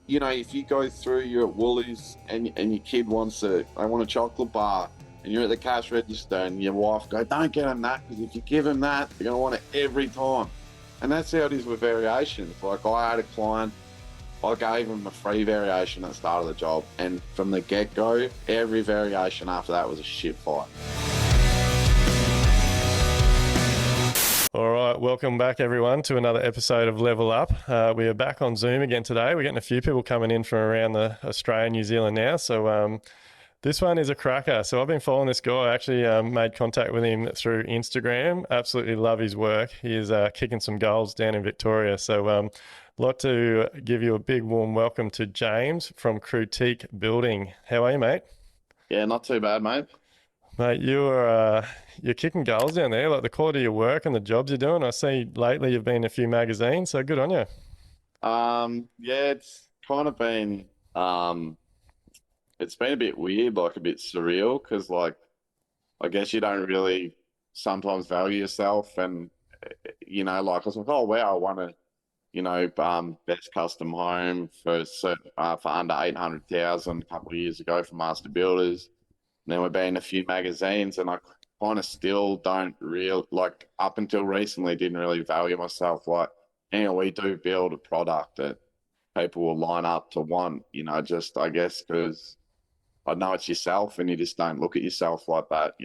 if you go through, you're at Woolies and your kid they want a chocolate bar, and you're at the cash register and your wife go, don't get them that, because if you give them that, they're going to want it every time. And that's how it is with variations. Like, I had a client, I gave him a free variation at the start of the job, and from the get-go, every variation after that was a shit fight. All right, welcome back everyone to another episode of Level Up. We are back on Zoom again today. We're getting a few people coming in from around the Australia, New Zealand now. So this one is a cracker. So I've been following this guy. I actually made contact with him through Instagram. Absolutely love his work. He is kicking some goals down in Victoria. So I'd like to give you a big warm welcome to James from Critique Building. How are you, mate? Yeah, not too bad, mate. Mate, you're kicking goals down there, like the quality of your work and the jobs you're doing. I see lately you've been in a few magazines, so good on you. Yeah, it's kind of been, it's been a bit weird, like a bit surreal, because like, I guess you don't really sometimes value yourself, and like I was like, oh wow, I won best custom home for under 800,000 a couple of years ago for Master Builders. And then we've been in a few magazines, and I kind of still don't up until recently, didn't really value myself. Like, we do build a product that people will line up to want, just, I guess, because I know it's yourself and you just don't look at yourself like that,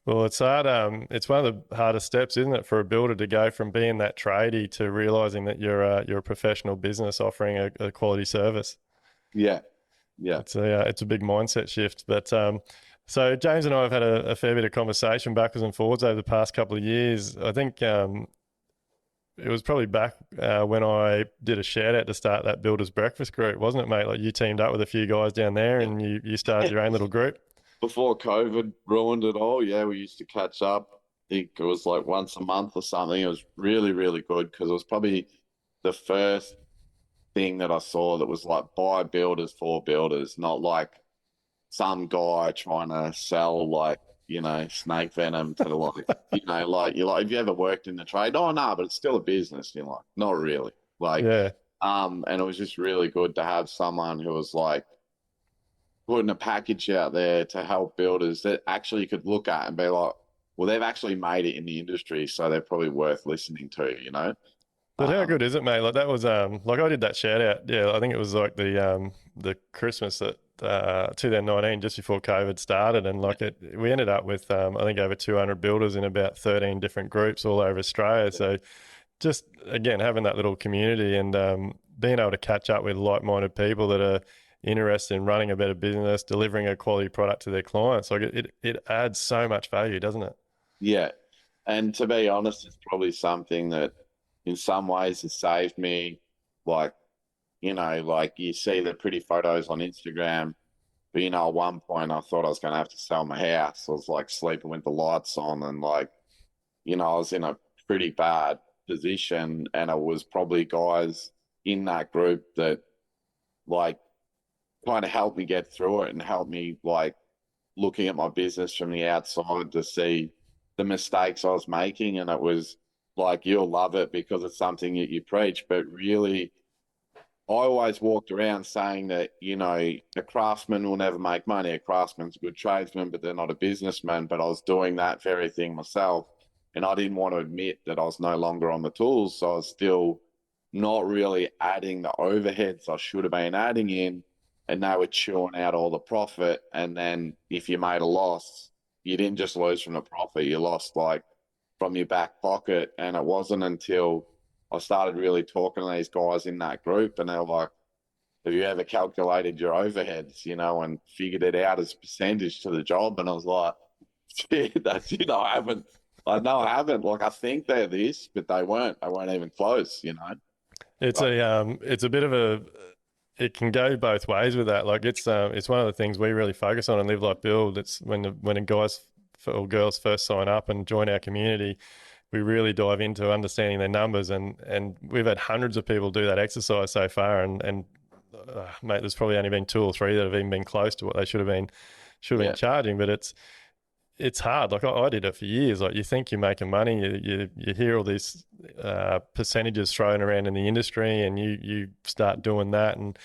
Well, it's hard. It's one of the hardest steps, isn't it, for a builder to go from being that tradie to realizing that you're a professional business offering a quality service. Yeah. Yeah. It's a big mindset shift. But so James and I have had a fair bit of conversation backwards and forwards over the past couple of years. I think it was probably back when I did a shout out to start that Builders Breakfast group, wasn't it, mate? Like, you teamed up with a few guys down there and you started your own little group. Before COVID ruined it all, yeah, we used to catch up. I think it was like once a month or something. It was really, really good, because it was probably the first thing that I saw that was like by builders for builders, not like some guy trying to sell snake venom to have you ever worked in the trade? Oh no, but it's still a business. You're like, not really. Yeah. And it was just really good to have someone who was like putting a package out there to help builders that actually could look at and be like, well, they've actually made it in the industry, so they're probably worth listening to, But how good is it, mate? Like, that was like, I did that shout out. Yeah, I think it was like the Christmas that 2019, just before COVID started, and we ended up with I think over 200 builders in about 13 different groups all over Australia. So just again having that little community and being able to catch up with like-minded people that are interested in running a better business, delivering a quality product to their clients, like it adds so much value, doesn't it? Yeah, and to be honest, it's probably something that in some ways has saved me. Like, you see the pretty photos on Instagram, but at one point I thought I was going to have to sell my house. I was like sleeping with the lights on, and I was in a pretty bad position, and it was probably guys in that group that kind of helped me get through it and helped me looking at my business from the outside to see the mistakes I was making. And it was like, you'll love it because it's something that you preach, but really I always walked around saying that, a craftsman will never make money. A craftsman's a good tradesman, but they're not a businessman. But I was doing that very thing myself, and I didn't want to admit that I was no longer on the tools. So I was still not really adding the overheads I should have been adding in, and they were chewing out all the profit. And then if you made a loss, you didn't just lose from the profit, you lost from your back pocket. And it wasn't until I started really talking to these guys in that group, and they were like, have you ever calculated your overheads, and figured it out as percentage to the job? And I was like, yeah, that's, I haven't. I know I haven't. I think they're this, but they weren't even close, It's a bit of it can go both ways with that. Like, it's one of the things we really focus on in Live Like Build. It's when guys or girls first sign up and join our community, we really dive into understanding their numbers, and we've had hundreds of people do that exercise so far, and mate, there's probably only been 2 or 3 that have even been close to what they should have been charging. But it's hard. Like I did it for years. Like you think you're making money, you hear all these percentages thrown around in the industry, and you start doing that. And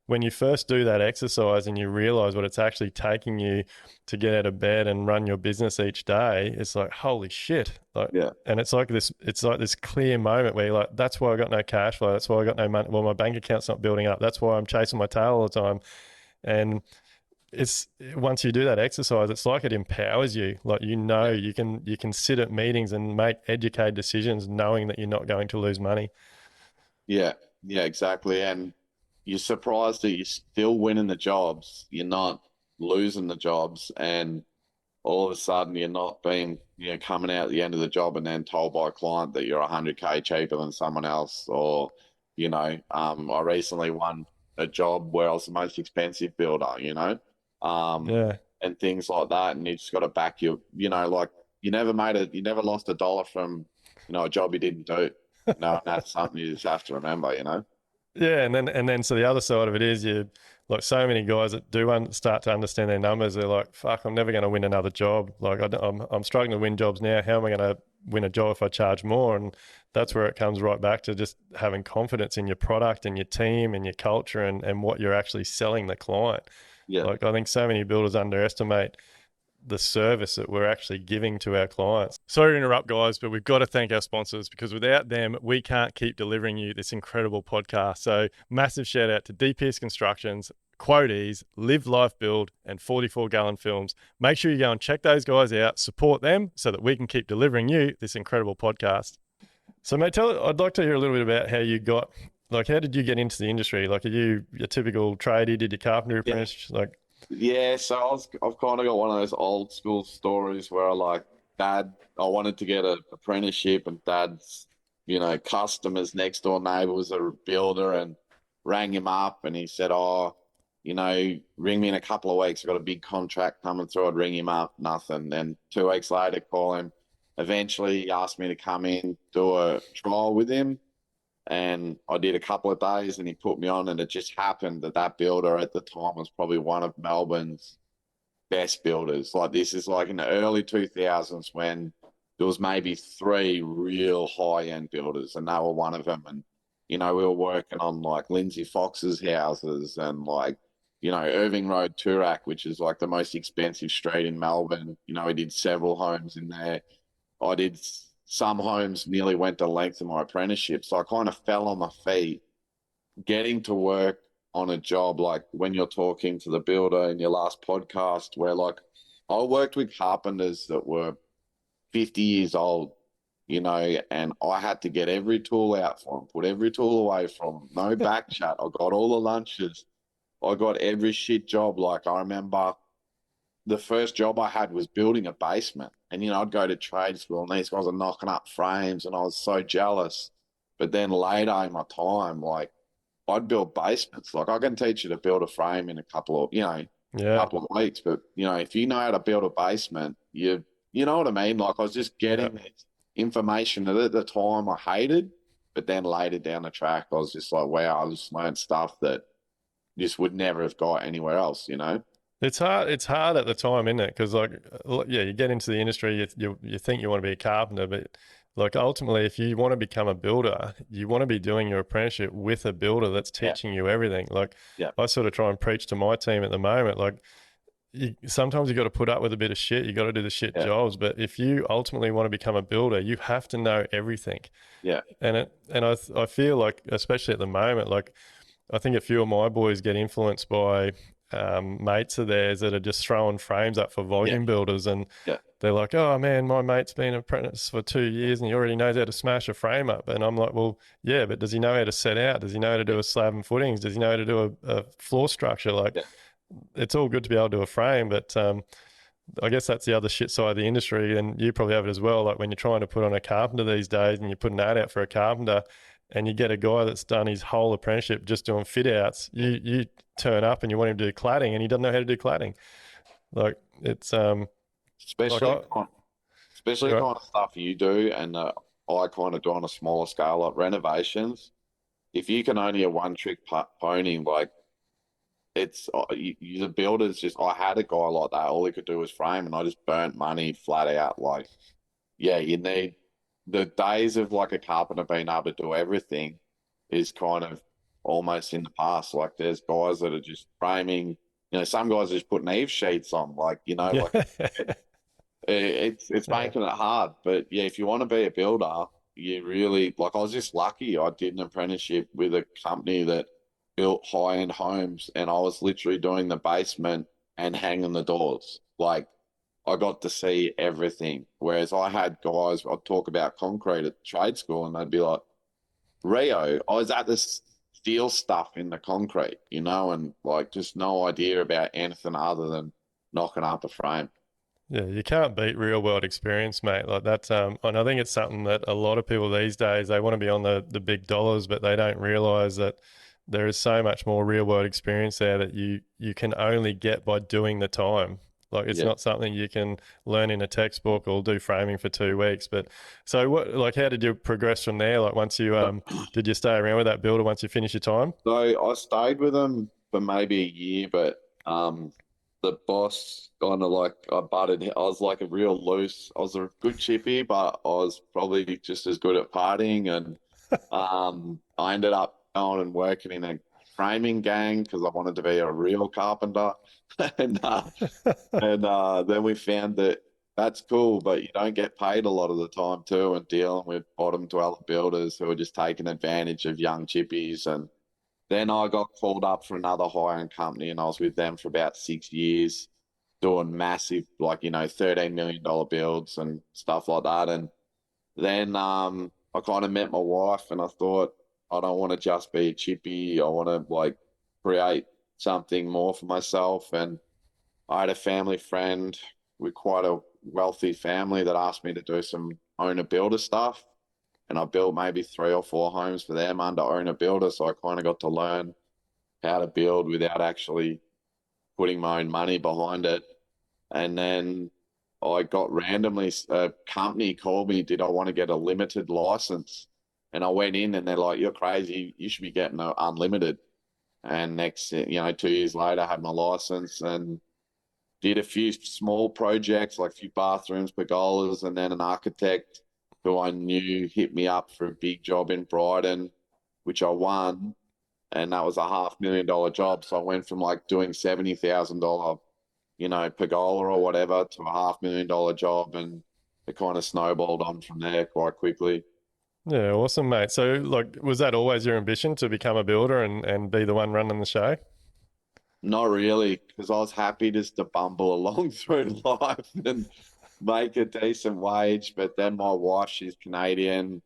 when you first do that exercise and you realize what it's actually taking you to get out of bed and run your business each day, it's like holy shit. Like, Yeah. and it's like this clear moment where you're like, that's why I got no cash flow. That's why I got no money. Well, my bank account's not building up. That's why I'm chasing my tail all the time. And it's once you do that exercise, it's like it empowers you. Like Yeah. you can sit at meetings and make educated decisions, knowing that you're not going to lose money. Yeah. Yeah, exactly. And you're surprised that you're still winning the jobs. You're not losing the jobs. And all of a sudden you're not being, coming out at the end of the job and then told by a client that you're 100K cheaper than someone else. Or, I recently won a job where I was the most expensive builder, Yeah. and things like that. And you just got to back like you never lost a dollar from, a job you didn't do. And that's something you just have to remember. Yeah, and then so the other side of it is you like so many guys that do start to understand their numbers. They're like, "Fuck, I'm never going to win another job. Like I'm struggling to win jobs now. How am I going to win a job if I charge more?" And that's where it comes right back to just having confidence in your product and your team and your culture and what you're actually selling the client. Yeah. Like I think so many builders underestimate the service that we're actually giving to our clients. Sorry to interrupt, guys, but we've got to thank our sponsors because without them, we can't keep delivering you this incredible podcast. So, massive shout out to DPS Constructions, Quotees, Live Life Build, and 44 Gallon Films. Make sure you go and check those guys out, support them so that we can keep delivering you this incredible podcast. So, mate, I'd like to hear a little bit about how you got, like, how did you get into the industry? Like, are you a typical tradie? Did your carpentry Yeah. apprentice? Like, Yeah, so I've kind of got one of those old school stories where I wanted to get an apprenticeship, and dad's, customers next door neighbor was a builder, and rang him up and he said, "Oh, ring me in a couple of weeks. I've got a big contract coming through." I'd ring him up, nothing. Then 2 weeks later, call him. Eventually, he asked me to come in, do a trial with him. And I did a couple of days and he put me on, and it just happened that that builder at the time was probably one of Melbourne's best builders. Like this is like in the early 2000s when there was maybe three real high-end builders and they were one of them. And, we were working on like Lindsay Fox's houses and like, Irving Road, Toorak, which is like the most expensive street in Melbourne. We did several homes in there. I did some homes nearly went the length of my apprenticeship. So I kind of fell on my feet getting to work on a job like when you're talking to the builder in your last podcast, where like I worked with carpenters that were 50 years old, and I had to get every tool out for them, put every tool away from them, no back chat. I got all the lunches. I got every shit job. Like I remember the first job I had was building a basement. And, I'd go to trade school and these guys are knocking up frames and I was so jealous. But then later in my time, like I'd build basements. Like I can teach you to build a frame in a couple of, yeah, couple of weeks. But, if you know how to build a basement, you know what I mean? Like I was just yeah. getting this information that at the time I hated, but then later down the track, I was just like, wow, I just learned stuff that just would never have got anywhere else. It's hard. It's hard at the time, isn't it? Because like, yeah, you get into the industry, you think you want to be a carpenter, but like ultimately, if you want to become a builder, you want to be doing your apprenticeship with a builder that's Yeah. teaching you everything. Like, Yeah. I sort of try and preach to my team at the moment. Like, sometimes you got to put up with a bit of shit. You got to do the shit Yeah. jobs. But if you ultimately want to become a builder, you have to know everything. Yeah. And I feel like, especially at the moment, like I think a few of my boys get influenced by mates of theirs that are just throwing frames up for volume builders, and Yeah. they're like, "Oh man, my mate's been an apprentice for 2 years and he already knows how to smash a frame up." And I'm like, "Well, yeah, but does he know how to set out? Does he know how to do a slab and footings? Does he know how to do a floor structure? Like, Yeah. it's all good to be able to do a frame, but I guess that's the other shit side of the industry, and you probably have it as well. Like when you're trying to put on a carpenter these days, and you put an ad out for a carpenter, and you get a guy that's done his whole apprenticeship just doing fit outs. You turn up and you want him to do cladding, and he doesn't know how to do cladding. Like it's like Especially especially right, kind of stuff you do, and I kind of do on a smaller scale, like renovations. If you can only a one trick pony, like it's the builders just. I had a guy like that. All he could do was frame, and I just burnt money flat out. Like, yeah, you need the days of like a carpenter being able to do everything is kind of almost in the past. Like, there's guys that are just framing. Some guys are just putting eave sheets on. Like, Yeah. like it's Yeah. making it hard. But yeah, if you want to be a builder, you really like. I was just lucky. I did an apprenticeship with a company that built high-end homes, and I was literally doing the basement and hanging the doors. Like, I got to see everything. Whereas I had guys, I'd talk about concrete at trade school, and they'd be like, Rio, I was at this steel stuff in the concrete, and like just no idea about anything other than knocking up a frame. Yeah, you can't beat real world experience, mate. Like that's and I think it's something that a lot of people these days they want to be on the big dollars, but they don't realize that there is so much more real world experience there that you can only get by doing the time. Like it's Yeah. not something you can learn in a textbook or do framing for 2 weeks. But so what like how did you progress from there? Like once you did you stay around with that builder once you finish your time? So I stayed with them for maybe a year, but the boss kind of like I butted. I was like a real loose. I was a good chippy, but I was probably just as good at partying, and I ended up going and working in a framing gang because I wanted to be a real carpenter, and then we found that that's cool, but you don't get paid a lot of the time too, and dealing with bottom dweller builders who are just taking advantage of young chippies. And then I got called up for another high-end company, and I was with them for about 6 years, doing massive, like, $13 million builds and stuff like that. And then I kind of met my wife, and I thought, I don't want to just be a chippy. I want to like create something more for myself. And I had a family friend with quite a wealthy family that asked me to do some owner builder stuff. And I built maybe 3 or 4 homes for them under owner builder. So I kind of got to learn how to build without actually putting my own money behind it. And then I got randomly a company called me, did I want to get a limited license? And I went in and they're like, you're crazy. You should be getting an unlimited. And next, 2 years later, I had my license and did a few small projects, like a few bathrooms, pergolas, and then an architect who I knew hit me up for a big job in Brighton, which I won. And that was a $500,000 job. So I went from like doing $70,000, pergola or whatever to a $500,000 job. And it kind of snowballed on from there quite quickly. Yeah, awesome, mate. So like was that always your ambition to become a builder and be the one running the show? Not really, because I was happy just to bumble along through life and make a decent wage. But then my wife, she's Canadian.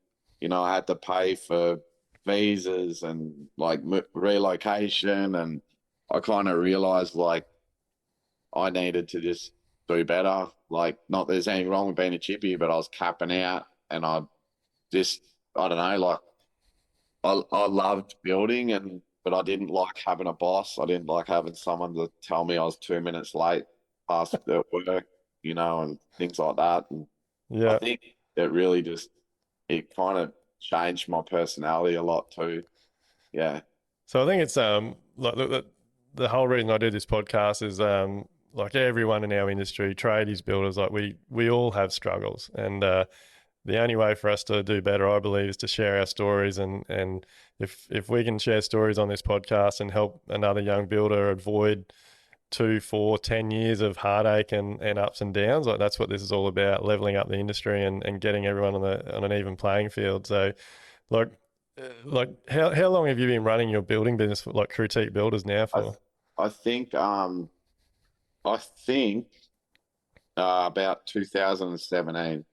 I had to pay for visas and like relocation. And I kind of realized like I needed to just do better. Like, not there's anything wrong with being a chippy, but I was capping out and just, I don't know, like I loved building but I didn't like having a boss. I didn't like having someone to tell me I was 2 minutes late past the work, and things like that. And I Yeah. think it really just it kind of changed my personality a lot too. Yeah. So I think it's like the whole reason I do this podcast is like everyone in our industry, tradies, builders, like we all have struggles, and the only way for us to do better, I believe, is to share our stories, and if we can share stories on this podcast and help another young builder avoid 2, 4, 10 years of heartache and ups and downs, like that's what this is all about, leveling up the industry and getting everyone on an even playing field. So like how long have you been running your building business for, like Critique Builders now I for? I think I think about 2017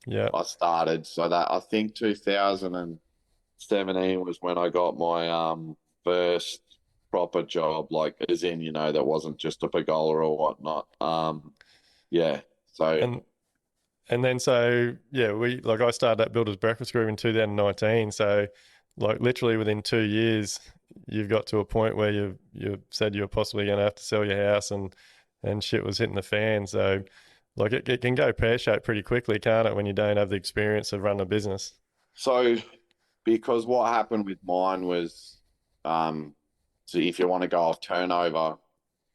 Yeah. I started. So that I think 2017 was when I got my first proper job, like as in, that wasn't just a pergola or whatnot. Yeah. So And and then so yeah, we like I started that Builders Breakfast Group in 2019. So like literally within 2 years, you've got to a point where you said you were possibly going to have to sell your house and shit was hitting the fan. So like it can go pear shaped pretty quickly, can't it, when you don't have the experience of running a business? so because what happened with mine was um So if you want to go off turnover,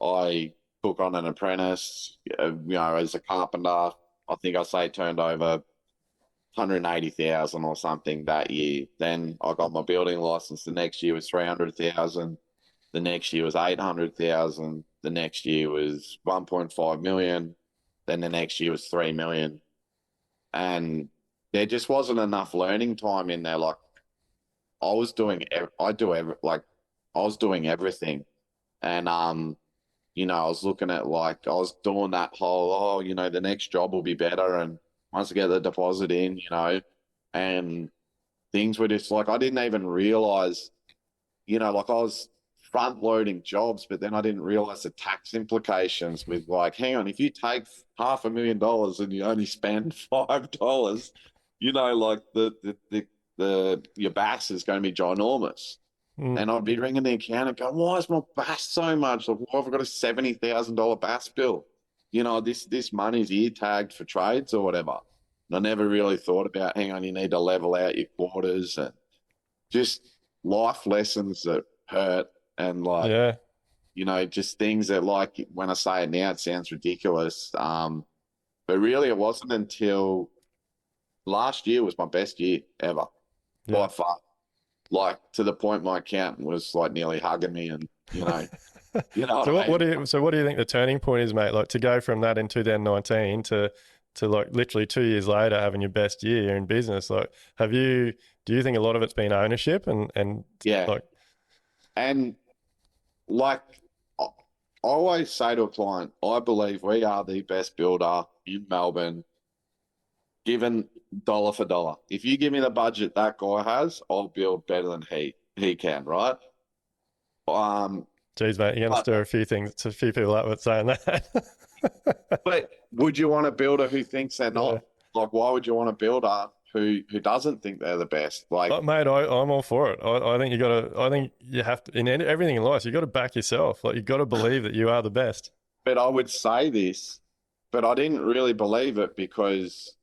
I took on an apprentice, as a carpenter. I think I say turned over 180,000 or something that year. Then I got my building license. The next year was 300,000. The next year was 800,000. The next year was 1.5 million. Then the next year was 3 million. And there just wasn't enough learning time in there. Like I was doing, I was doing everything. And, I was looking at I was doing that whole, the next job will be better. And once I get the deposit in, and things were just like, I didn't even realize, I was front loading jobs, but then I didn't realize the tax implications with hang on, if you take $500,000 and you only spend $5, your bass is going to be ginormous. Mm. And I'd be ringing the accountant going, why is my bass so much? Like, why have I got a $70,000 bass bill? This money's ear tagged for trades or whatever. And I never really thought about, hang on, you need to level out your quarters and just life lessons that hurt and Yeah. just things that when I say it now, it sounds ridiculous. But really it wasn't until last year was my best year ever by Yeah. far. To the point my accountant was nearly hugging me and, So what I mean? what do you think the turning point is, mate? Like to go from that in 2019 to literally 2 years later having your best year in business. Do you think a lot of it's been ownership and Yeah. like, And like I always say to a client, I believe we are the best builder in Melbourne, given dollar for dollar. If you give me the budget that guy has, I'll build better than he can, right? geez, mate, you're going to But stir a few things, to a few people up with saying that. but would you want a builder who thinks they're Yeah. not? Why would you want a builder who doesn't think they're the best? Mate, I'm all for it. I think I think you have to, in everything in life, you got to back yourself. Like, you got to believe that you are the best. but I would say this, but I didn't really believe it because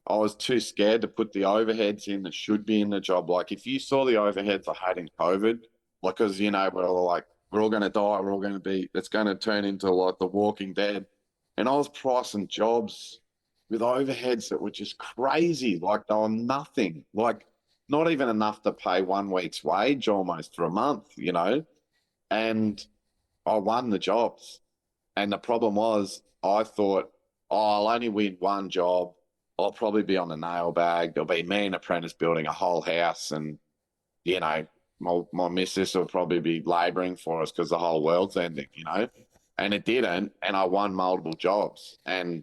I was too scared to put the overheads in that should be in the job. Like if you saw the overheads I had in COVID, because we're all going to die, we're all going to be, it's going to turn into The Walking Dead, and I was pricing jobs with overheads that were just crazy. Like they were nothing, not even enough to pay 1 week's wage almost for a month. And I won the jobs. And the problem was, I thought, I'll only win one job. I'll probably be on the nail bag. There'll be me and apprentice building a whole house, and my missus will probably be labouring for us because the whole world's ending. And it didn't, and I won multiple jobs, and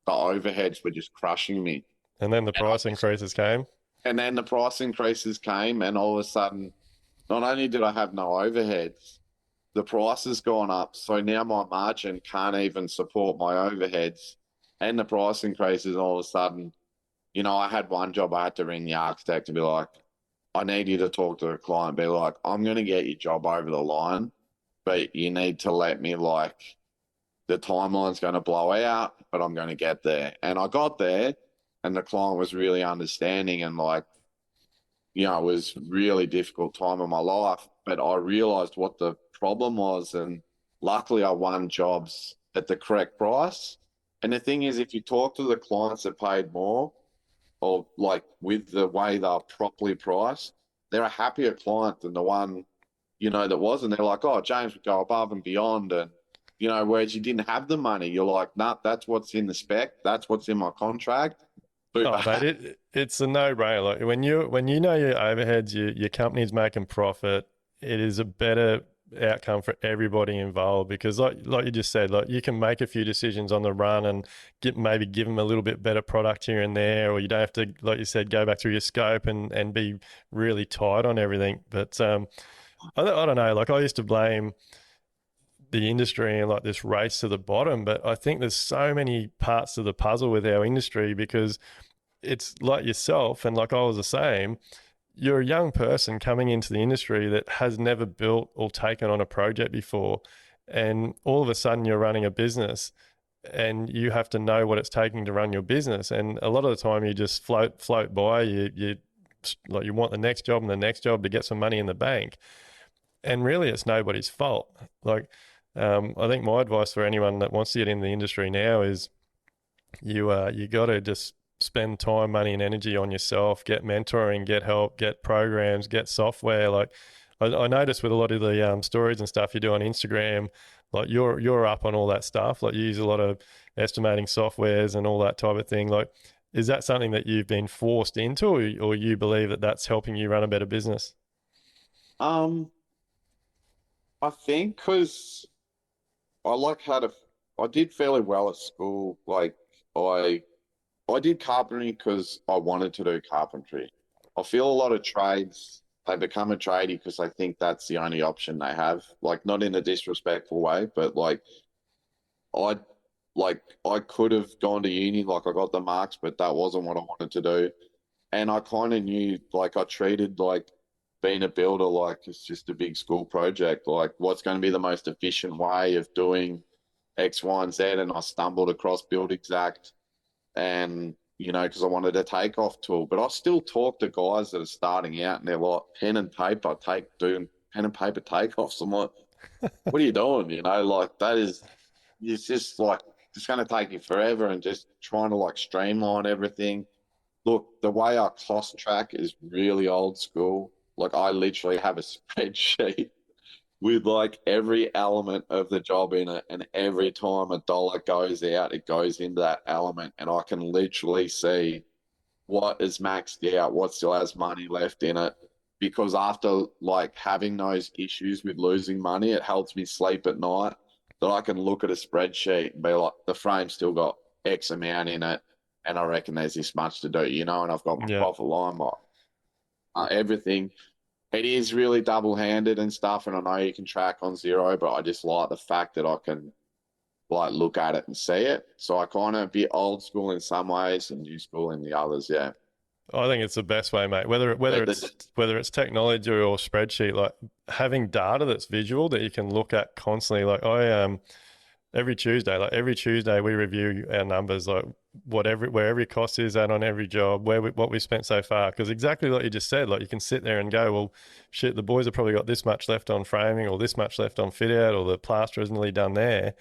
the overheads were just crushing me. And then the And, price increases came. and then the price increases came, and all of a sudden, not only did I have no overheads, the price has gone up. So now my margin can't even support my overheads and the price increases. All of a sudden, I had one job. I had to ring the architect and be like, I need you to talk to the client, be like, I'm going to get your job over the line, but you need to let me the timeline's going to blow out, but I'm going to get there. And I got there and the client was really understanding and it was really difficult time of my life, but I realized what the problem was. And luckily I won jobs at the correct price. And the thing is, if you talk to the clients that paid more or with the way they're properly priced, they're a happier client than the one, that wasn't. They're like, oh, James would go above and beyond. And, whereas you didn't have the money, you're like, nah, that's what's in the spec. That's what's in my contract. Oh, mate, it's a no-brainer. Like when you know your overheads, your company's making profit, it is a better outcome for everybody involved because like you just said, you can make a few decisions on the run and maybe give them a little bit better product here and there, or you don't have to, like you said, go back through your scope and be really tight on everything. But I don't know. I used to blame the industry and this race to the bottom, but I think there's so many parts of the puzzle with our industry because it's like yourself and like I was the same. You're a young person coming into the industry that has never built or taken on a project before, and all of a sudden you're running a business and you have to know what it's taking to run your business. And a lot of the time you just float by. You want the next job and the next job to get some money in the bank. and really it's nobody's fault. Like, I think my advice for anyone that wants to get in the industry now is you got to just spend time, money, and energy on yourself. Get mentoring, get help, get programs, get software. Like I noticed with a lot of the stories and stuff you do on Instagram, like you're up on all that stuff. Like you use a lot of estimating softwares and all that type of thing. Like, is that something that you've been forced into, or you believe that that's helping you run a better business? Um, I think because I like had a, I did fairly well at school. Like I, I did carpentry because I wanted to do carpentry. I feel a lot of trades, they become a tradie because I think that's the only option they have. Like not in a disrespectful way, but I, I could have gone to uni, like I got the marks, but that wasn't what I wanted to do. And I kind of knew, like I treated like being a builder like it's just a big school project. Like what's going to be the most efficient way of doing X, Y, and Z, and I stumbled across Build Exact, and because I wanted a takeoff tool, but I still talk to guys that are starting out, and they're like pen and paper, doing pen and paper takeoffs. I'm like, what are you doing? Like that is, it's just like it's going to take you forever, and just trying to like streamline everything. Look, the way our cost track is really old school. Like I literally have a spreadsheet with like every element of the job in it, and every time a dollar goes out, it goes into that element, and I can literally see what is maxed out, what still has money left in it. Because after like having those issues with losing money, it helps me sleep at night that I can look at a spreadsheet and be like, the frame's still got X amount in it, and I reckon there's this much to do, and I've got my Yeah. profit line, everything. It is really double-handed and stuff, and I know you can track on zero, but I just like the fact that I can like look at it and see it. So I kind of be old school in some ways and new school in the others. Yeah. I think it's the best way, mate. Whether But whether it's technology or spreadsheet, like having data that's visual that you can look at constantly. Like every Tuesday we review our numbers, like where every cost is at on every job, what we spent so far. Because exactly like you just said, like you can sit there and go, well, shit, the boys have probably got this much left on framing, or this much left on fit out, or the plaster is nearly done there.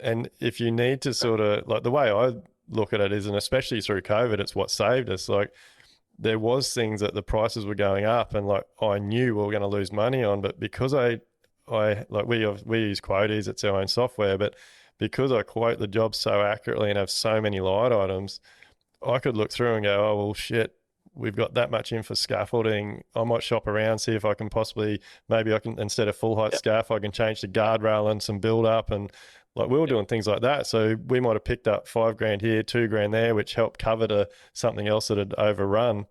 And if you need to sort of like the way I look at it is, and especially through COVID, it's what saved us. Like there was things that the prices were going up, and like I knew we were going to lose money on, but because I like we use quotes, it's our own software, but because I quote the job so accurately and have so many line items, I could look through and go, oh well, shit, we've got that much in for scaffolding. I might shop around, see if I can possibly, maybe I can, instead of full height yeah, scaff, I can change the guardrail and some build up, and like we were yeah, doing things like that. So we might have picked up 5 grand here, 2 grand there, which helped cover to something else that had overrun.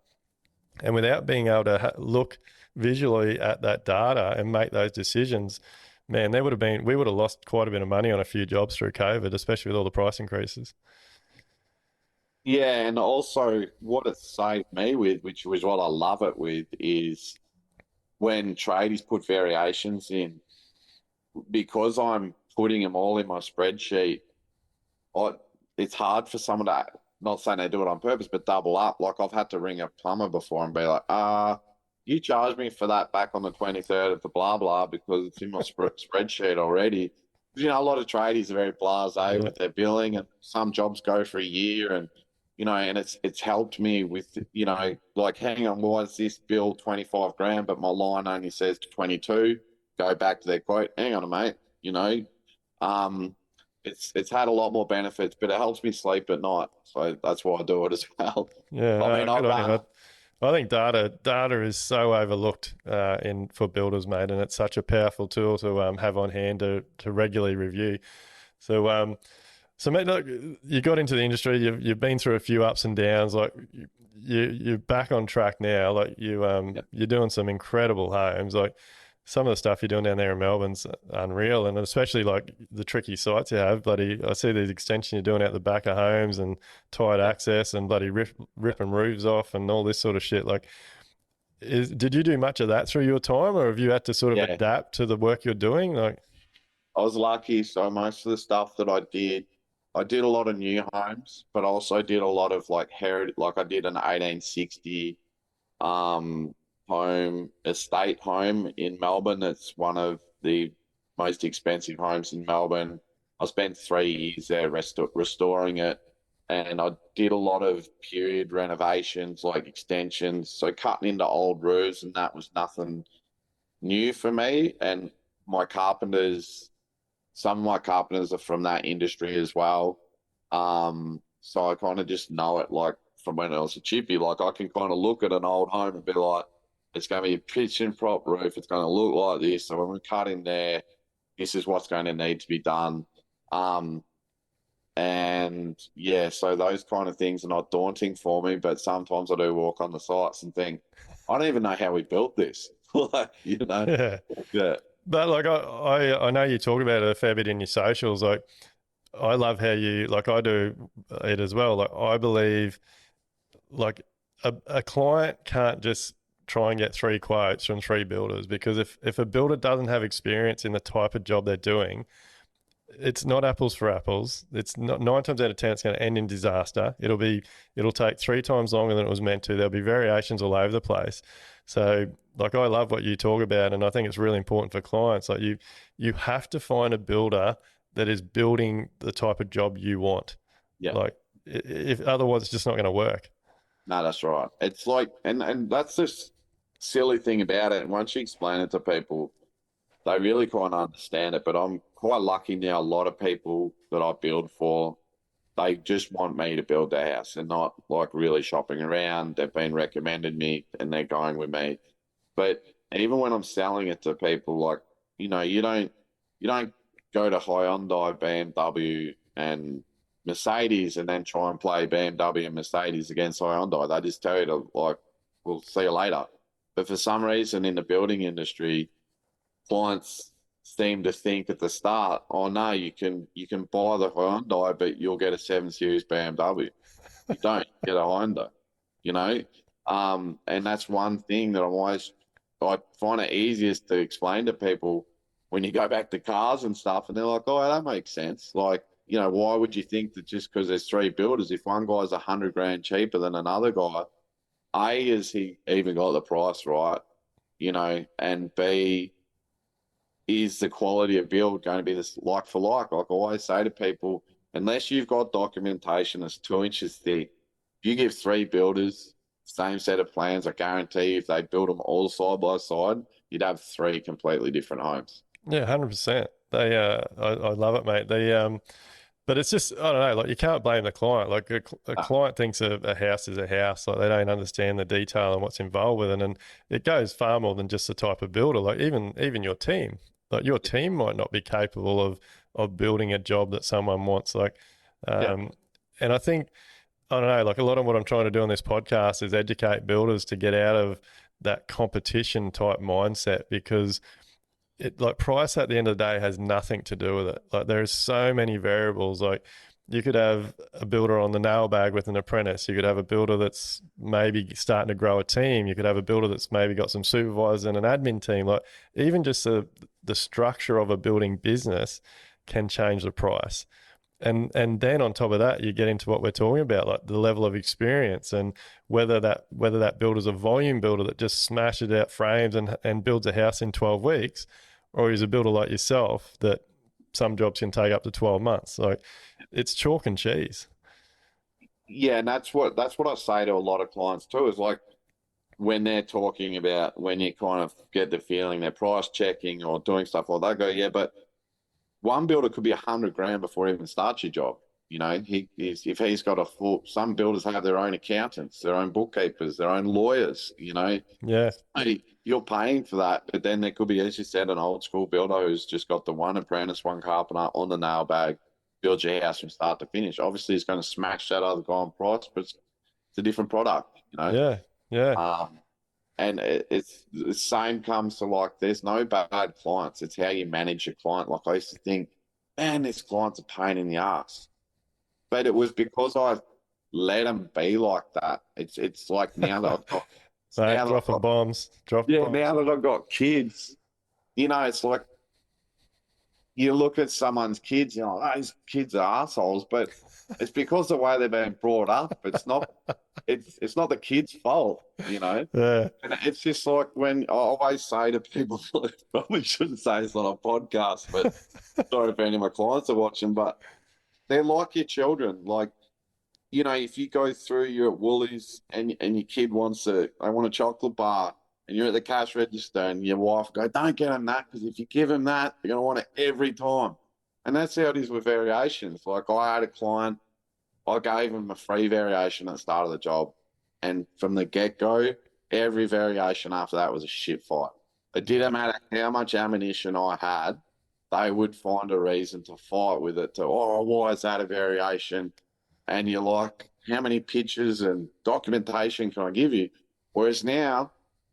And without being able to look visually at that data and make those decisions, man, we would have lost quite a bit of money on a few jobs through COVID, especially with all the price increases. yeah. And also, what it saved me with, which was what I love it with, is when tradies put variations in, because I'm putting them all in my spreadsheet. I, it's hard for someone to, not saying they do it on purpose, but double up. Like I've had to ring a plumber before and be like, you charged me for that back on the 23rd of the blah blah because it's in my spreadsheet already. A lot of tradies are very blasé Yeah. with their billing, and some jobs go for a year, and and it's helped me with like, hang on, why is this bill 25 grand, but my line only says 22? Go back to their quote. Hang on, mate. Um, it's had a lot more benefits, but it helps me sleep at night, so that's why I do it as well. Yeah, I mean, good I've on you. I think data is so overlooked in for builders, mate, and it's such a powerful tool to have on hand to regularly review. So so mate, look, you got into the industry. You've been through a few ups and downs. Like you're back on track now. Like Yep. you're doing some incredible homes. Like some of the stuff you're doing down there in Melbourne's unreal, and especially like the tricky sites you have. Bloody, I see these extensions you're doing out the back of homes and tight Yep. access and bloody ripping roofs off and all this sort of shit. Like, did you do much of that through your time, or have you had to sort of Yeah, adapt to the work you're doing? Like, I was lucky. So most of the stuff that I did a lot of new homes, but also did a lot of like heritage. Like I did an 1860 um home, estate home in Melbourne. It's one of the most expensive homes in Melbourne. I spent 3 years there restoring it, and I did a lot of period renovations, like extensions, so cutting into old roofs, and that was nothing new for me. And my carpenters, some of my carpenters are from that industry as well. So I kind of just know it, like from when I was a chippy. Like I can kind of look at an old home and be like, it's going to be a pitch and prop roof. It's going to look like this. So when we cut in there, this is what's going to need to be done. Um, and yeah, so those kind of things are not daunting for me, but sometimes I do walk on the sites and think, I don't even know how we built this. Like, Yeah. yeah, But like I know you talk about it a fair bit in your socials. Like I love how you like I do it as well. Like I believe like a client can't just try and get 3 quotes from 3 builders, because if a builder doesn't have experience in the type of job they're doing, it's not apples for apples. It's not 9 times out of 10 it's going to end in disaster. It'll take 3 times longer than it was meant to. There'll be variations all over the place. So like I love what you talk about, and I think it's really important for clients. Like you have to find a builder that is building the type of job you want. yeah. Like if otherwise it's just not going to work. No, that's right. It's like, and that's this silly thing about it. And once you explain it to people, they really kind of understand it. But I'm quite lucky now. A lot of people that I build for, they just want me to build their house and not like really shopping around. They've been recommended me and they're going with me. But even when I'm selling it to people, like, you don't go to Hyundai, BMW, and Mercedes and then try and play BMW and Mercedes against Hyundai. They just tell you to like, we'll see you later. But for some reason in the building industry, clients seem to think at the start, oh no, you can buy the Hyundai, but you'll get a 7 Series BMW. You don't get a Hyundai, you know. And that's one thing that I find it easiest to explain to people when you go back to cars and stuff, and they're like, oh, that makes sense. Like, why would you think that just because there's 3 builders, if one guy's 100 grand cheaper than another guy, A, is he even got the price right, and B, is the quality of build going to be this like for like? Like I always say to people, unless you've got documentation that's 2 inches thick, if you give 3 builders same set of plans, I guarantee if they build them all side by side, you'd have 3 completely different homes. Yeah, 100%. They I love it, mate. But it's just, I don't know, like you can't blame the client. Like a Ah, client thinks a house is a house. Like they don't understand the detail and what's involved with it. And it goes far more than just the type of builder. Like even your team, like your team might not be capable of building a job that someone wants. Like, yeah, and I think, I don't know, like a lot of what I'm trying to do on this podcast is educate builders to get out of that competition type mindset, because like price at the end of the day has nothing to do with it. Like there's so many variables. Like you could have a builder on the nail bag with an apprentice. You could have a builder that's maybe starting to grow a team. You could have a builder that's maybe got some supervisors and an admin team. Like even just the structure of a building business can change the price. And then on top of that, you get into what we're talking about, like the level of experience, and whether that builder's a volume builder that just smashes out frames and builds a house in 12 weeks, or he's a builder like yourself that some jobs can take up to 12 months. Like it's chalk and cheese. yeah, and that's what I say to a lot of clients too. Is like when they're talking about when you kind of get the feeling they're price checking or doing stuff like that, go, yeah, but one builder could be 100 grand before he even starts your job. If he's got some builders have their own accountants, their own bookkeepers, their own lawyers. Yeah. Hey, you're paying for that, but then there could be, as you said, an old school builder who's just got the one apprentice, one carpenter on the nail bag, build your house from start to finish. Obviously, he's going to smash that other guy on price, but it's a different product. Yeah. Yeah. Um, and it's the same comes to like, there's no bad clients. It's how you manage your client. Like I used to think, man, this client's a pain in the ass. But it was because I let them be like that. It's like now that I've got, Mate, now that I've dropping got, bombs, dropping yeah, bombs. now that I've got kids, it's like you look at someone's kids, oh, those kids are assholes, but it's because the way they've been brought up. it's not the kid's fault, you know. Yeah. And it's just like when I always say to people, probably shouldn't say this on a podcast, but sorry if any of my clients are watching, but they're like your children. Like, you know, if you go through, you're at Woolies and your kid they want a chocolate bar, and you're at the cash register and your wife go, don't get them that, because if you give them that, they're going to want it every time. And that's how it is with variations. Like I had a client, I gave him a free variation at the start of the job. And from the get go, every variation after that was a shit fight. It didn't matter how much ammunition I had, they would find a reason to fight with it. To, oh, why is that a variation? And you're like, how many pictures and documentation can I give you? Whereas now,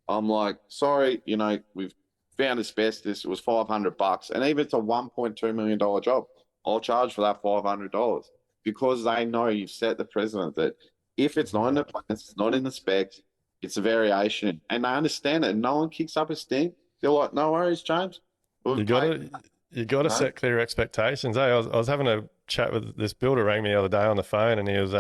I'm like, sorry, you know, we've found asbestos. It was $500, and even it's a $1.2 million job, I'll charge for that $500 because they know you've set the precedent that if it's not in the plans, it's not in the specs, it's a variation, and they understand it. And no one kicks up a stink. They're like, no worries, James. You We've paid, gotta you gotta no? set clear expectations. Hey, I was having a chat with this builder, rang me the other day on the phone, and he was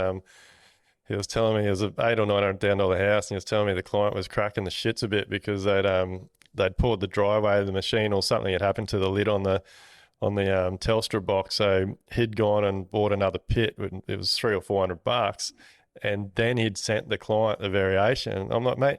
telling me it was a $800 or $900 house, and he was telling me the client was cracking the shits a bit because they'd poured the driveway of the machine, or something had happened to the lid on the Telstra box. So he'd gone and bought another pit. It was $300 or $400, and then he'd sent the client the variation. I'm like, mate,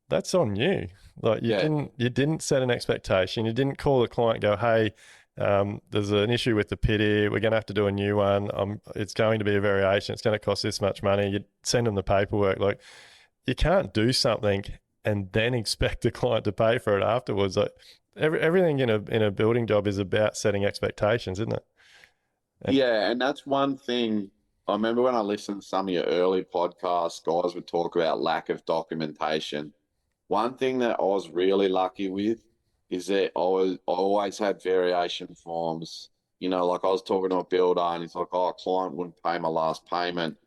that's on you. Like Yeah, you didn't set an expectation. You didn't call the client and go, hey, there's an issue with the pit here. We're going to have to do a new one. It's going to be a variation. It's going to cost this much money. You send them the paperwork. Like, you can't do something and then expect the client to pay for it afterwards. Like, everything in a building job is about setting expectations, isn't it? And yeah, and that's one thing. I remember when I listened to some of your early podcasts, guys would talk about lack of documentation. One thing that I was really lucky with is that I always had variation forms. You know, like I was talking to a builder and he's like, oh, a client wouldn't pay my last payment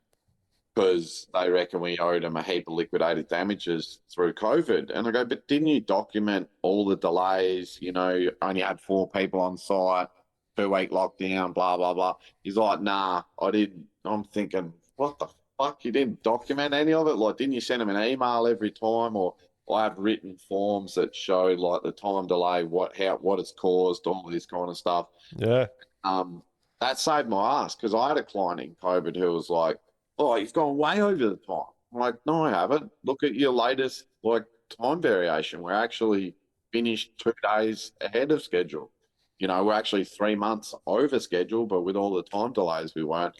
because they reckon we owed them a heap of liquidated damages through COVID. And I go, but didn't you document all the delays? You know, you only had 4 people on site, 2-week lockdown, blah, blah, blah. He's like, nah, I didn't. I'm thinking, what the fuck? You didn't document any of it? Like, didn't you send them an email every time? Or I have written forms that show like the time delay, what it's caused, all this kind of stuff. yeah, Um, that saved my ass because I had a client in COVID who was like, "Oh, you've gone way over the time." I'm like, "No, I haven't. Look at your latest like time variation. We're actually finished 2 days ahead of schedule. You know, we're actually 3 months over schedule, but with all the time delays, we weren't."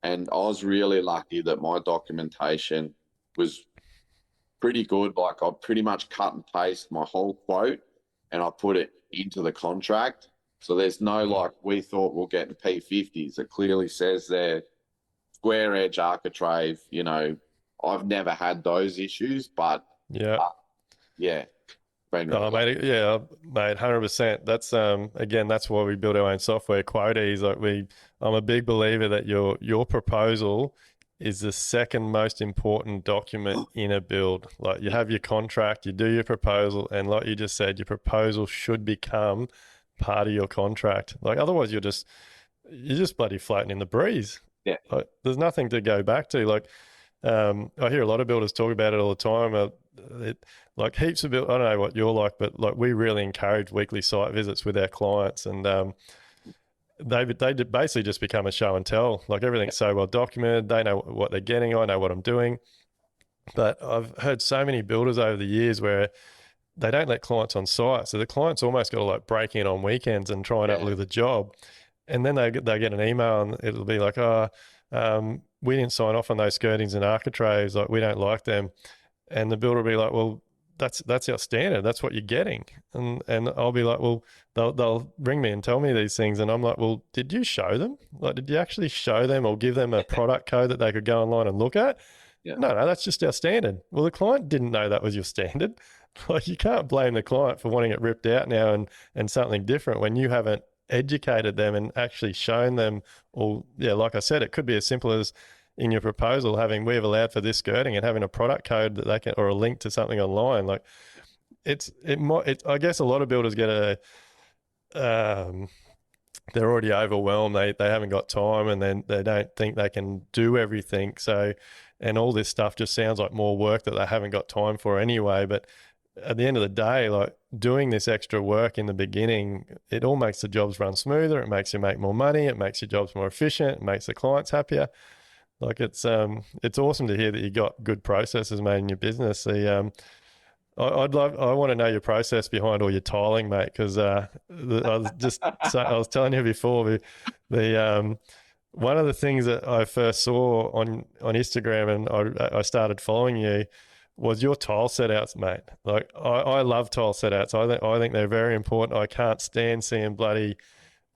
And I was really lucky that my documentation was pretty good. Like I pretty much cut and paste my whole quote and I put it into the contract. So there's no like we thought we'll get in P50s. It clearly says there square edge architrave. You know, I've never had those issues, but yeah. yeah, been really Oh, lucky. mate, yeah, mate, 100%. That's again, that's why we build our own software. Quotes, like I'm a big believer that your proposal is the second most important document in a build. Like, you have your contract, you do your proposal, and like you just said, your proposal should become part of your contract. Like, otherwise you're just bloody floating in the breeze. Yeah, Like, there's nothing to go back to. Like, I hear a lot of builders talk about it all the time. Like, heaps of builders, I don't know what you're like, but like, we really encourage weekly site visits with our clients, and they basically just become a show and tell. Like, yeah, everything's so well documented. They know what they're getting. I know what I'm doing. But I've heard so many builders over the years where they don't let clients on site, so the client's almost got to like break in on weekends and try and have a yeah, look at the job, and then they get an email and it'll be like, oh, we didn't sign off on those skirtings and architraves. Like, we don't like them. And the builder will be like, well, that's our standard. That's what you're getting. And I'll be like, well, they'll ring me and tell me these things, and I'm like, well, did you show them? Like, did you actually show them or give them a product code that they could go online and look at? yeah, No, that's just our standard. Well, the client didn't know that was your standard. Like, you can't blame the client for wanting it ripped out now and something different when you haven't educated them and actually shown them. Or, yeah, like I said, it could be as simple as in your proposal having, we've allowed for this skirting, and having a product code that they can, or a link to something online. Like, I guess a lot of builders get um, they're already overwhelmed. They haven't got time, and then they don't think they can do everything. So and all this stuff just sounds like more work that they haven't got time for anyway. But at the end of the day, like doing this extra work in the beginning, it all makes the jobs run smoother. It makes you make more money. It makes your jobs more efficient. It makes the clients happier. Like it's awesome to hear that you got good processes made in your business. I want to know your process behind all your tiling, mate, because I was telling you before the one of the things that I first saw on Instagram and I started following you was your tile setouts, mate. Like I love tile setouts. I think they're very important. I can't stand seeing bloody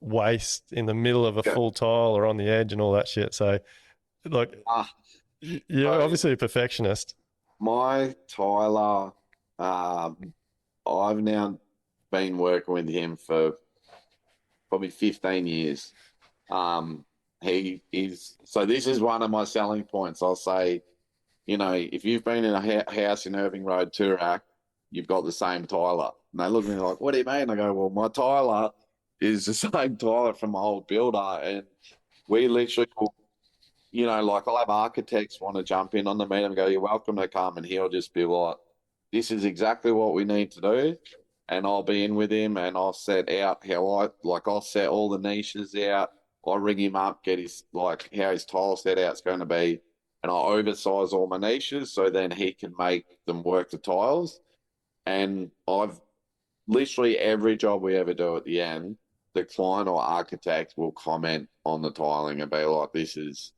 waste in the middle of a Yeah. full tile or on the edge and all that shit. So like Ah, you're so obviously a perfectionist. my Tyler, I've now been working with him for probably 15 years. Um, he is, so this is one of my selling points. I'll say, if you've been in a house in Irving Road, Toorak, you've got the same Tyler. And they look at me like, what do you mean? I go, well, my Tyler is the same Tyler from my old builder. And we literally, like I'll have architects want to jump in on the meeting and go, you're welcome to come. And he'll just be like, this is exactly what we need to do. And I'll be in with him and I'll set out I'll set all the niches out. I'll ring him up, get how his tile set out's going to be. And I'll oversize all my niches so then he can make them work the tiles. And I've literally every job we ever do at the end, the client or architect will comment on the tiling and be like, this is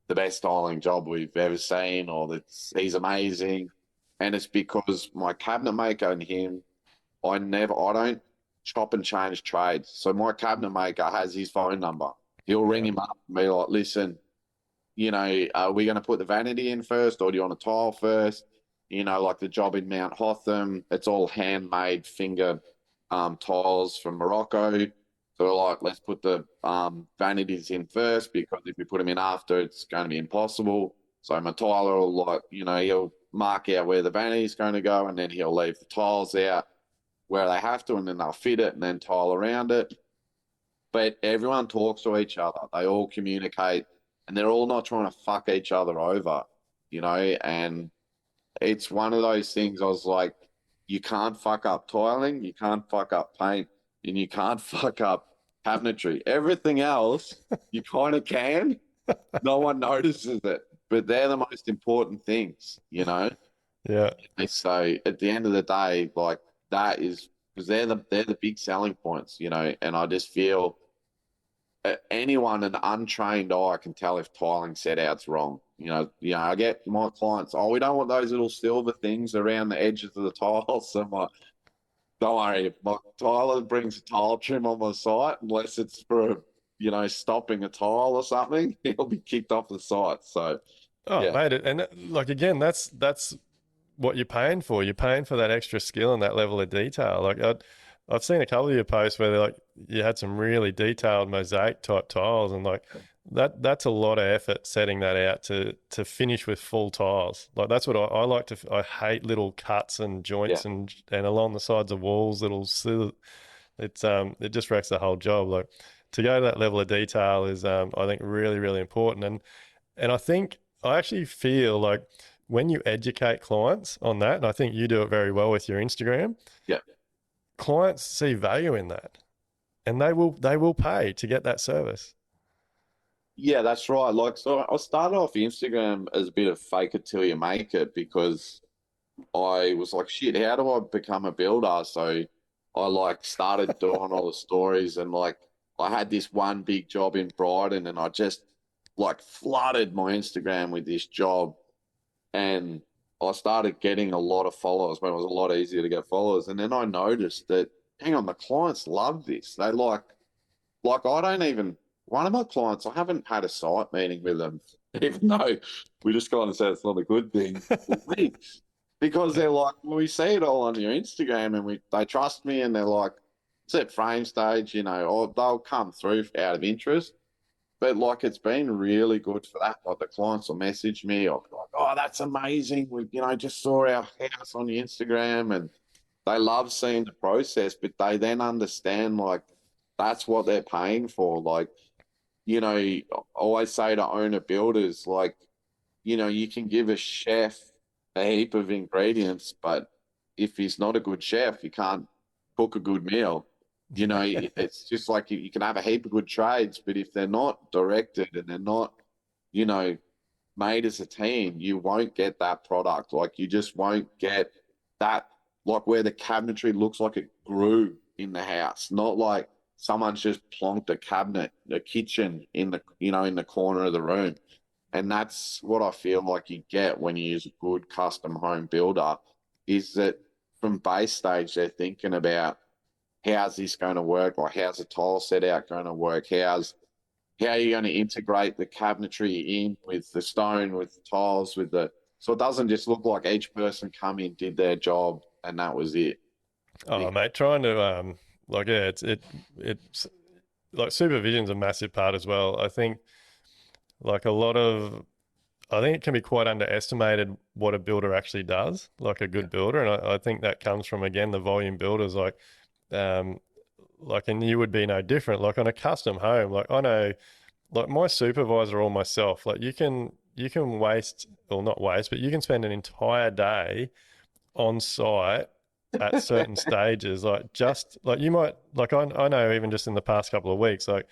the best tiling job we've ever seen, or he's amazing. And it's because my cabinet maker and him, I don't chop and change trades. So my cabinet maker has his phone number. He'll ring Yeah. him up and be like, listen, are we going to put the vanity in first, or do you want a tile first? Like the job in Mount Hotham, it's all handmade finger tiles from Morocco. So we're like, let's put the vanities in first, because if we put them in after, it's going to be impossible. So my tiler will he'll mark out where the vanity is going to go, and then he'll leave the tiles out where they have to, and then they'll fit it and then tile around it. But everyone talks to each other. They all communicate, and they're all not trying to fuck each other over, and it's one of those things. I was like, you can't fuck up tiling, you can't fuck up paint, and you can't fuck up cabinetry. Everything else, you kind of can. No one notices it, but they're the most important things. Yeah. And so at the end of the day, like that is because they're the big selling points. And I just feel anyone an untrained eye can tell if tiling set out's wrong. I get my clients, oh, we don't want those little silver things around the edges of the tiles. I'm like, don't worry, if my tiler brings a tile trim on my site, unless it's for, stopping a tile or something, he'll be kicked off the site. So, Oh, yeah, mate, and like again, that's what you're paying for. You're paying for that extra skill and that level of detail. Like I've seen a couple of your posts where like you had some really detailed mosaic type tiles, and like that's a lot of effort setting that out to finish with full tiles. Like that's what I like to. I hate little cuts and yeah, joints and along the sides of walls, it just wrecks the whole job. Like to go to that level of detail is I think really really important, and I think I actually feel like when you educate clients on that, and I think you do it very well with your Instagram, yeah. clients see value in that, and they will pay to get that service. Yeah, that's right. Like, so I started off Instagram as a bit of fake it till you make it, because I was like, shit, how do I become a builder? So I like started doing all the stories, and like I had this one big job in Brighton, and I just like flooded my Instagram with this job, and I started getting a lot of followers when it was a lot easier to get followers. And then I noticed that, hang on, the clients love this. They like I don't even one of my clients, I haven't had a site meeting with them, even though we just kind of said it's not a good thing for weeks. Because they're like, well, we see it all on your Instagram, and they trust me, and they're like, it's at frame stage, or they'll come through out of interest. But like it's been really good for that. Like the clients will message me, or be like, oh, that's amazing. We, just saw our house on your Instagram, and they love seeing the process, but they then understand like that's what they're paying for. Like, I always say to owner builders, like you can give a chef a heap of ingredients, but if he's not a good chef, he can't cook a good meal. It's just like you can have a heap of good trades, but if they're not directed and they're not, you know, made as a team, you won't get that product. Like you just won't get that, like where the cabinetry looks like it grew in the house, not like someone's just plonked a cabinet, a kitchen in the corner of the room. And that's what I feel like you get when you use a good custom home builder, is that from base stage, they're thinking about how's this going to work, or how's the tile set out going to work, how are you going to integrate the cabinetry in with the stone, with the tiles, so it doesn't just look like each person come in, did their job, and that was it. Oh, mate, trying to like yeah, it's like supervision's a massive part as well. I think like a lot of I think it can be quite underestimated what a builder actually does, like a Yeah. good builder, and I think that comes from again the volume builders, um, and you would be no different. Like on a custom home, like I know, like my supervisor or myself, like you can waste or not waste, but you can spend an entire day on site at certain stages, like just like you might like I know even just in the past couple of weeks, like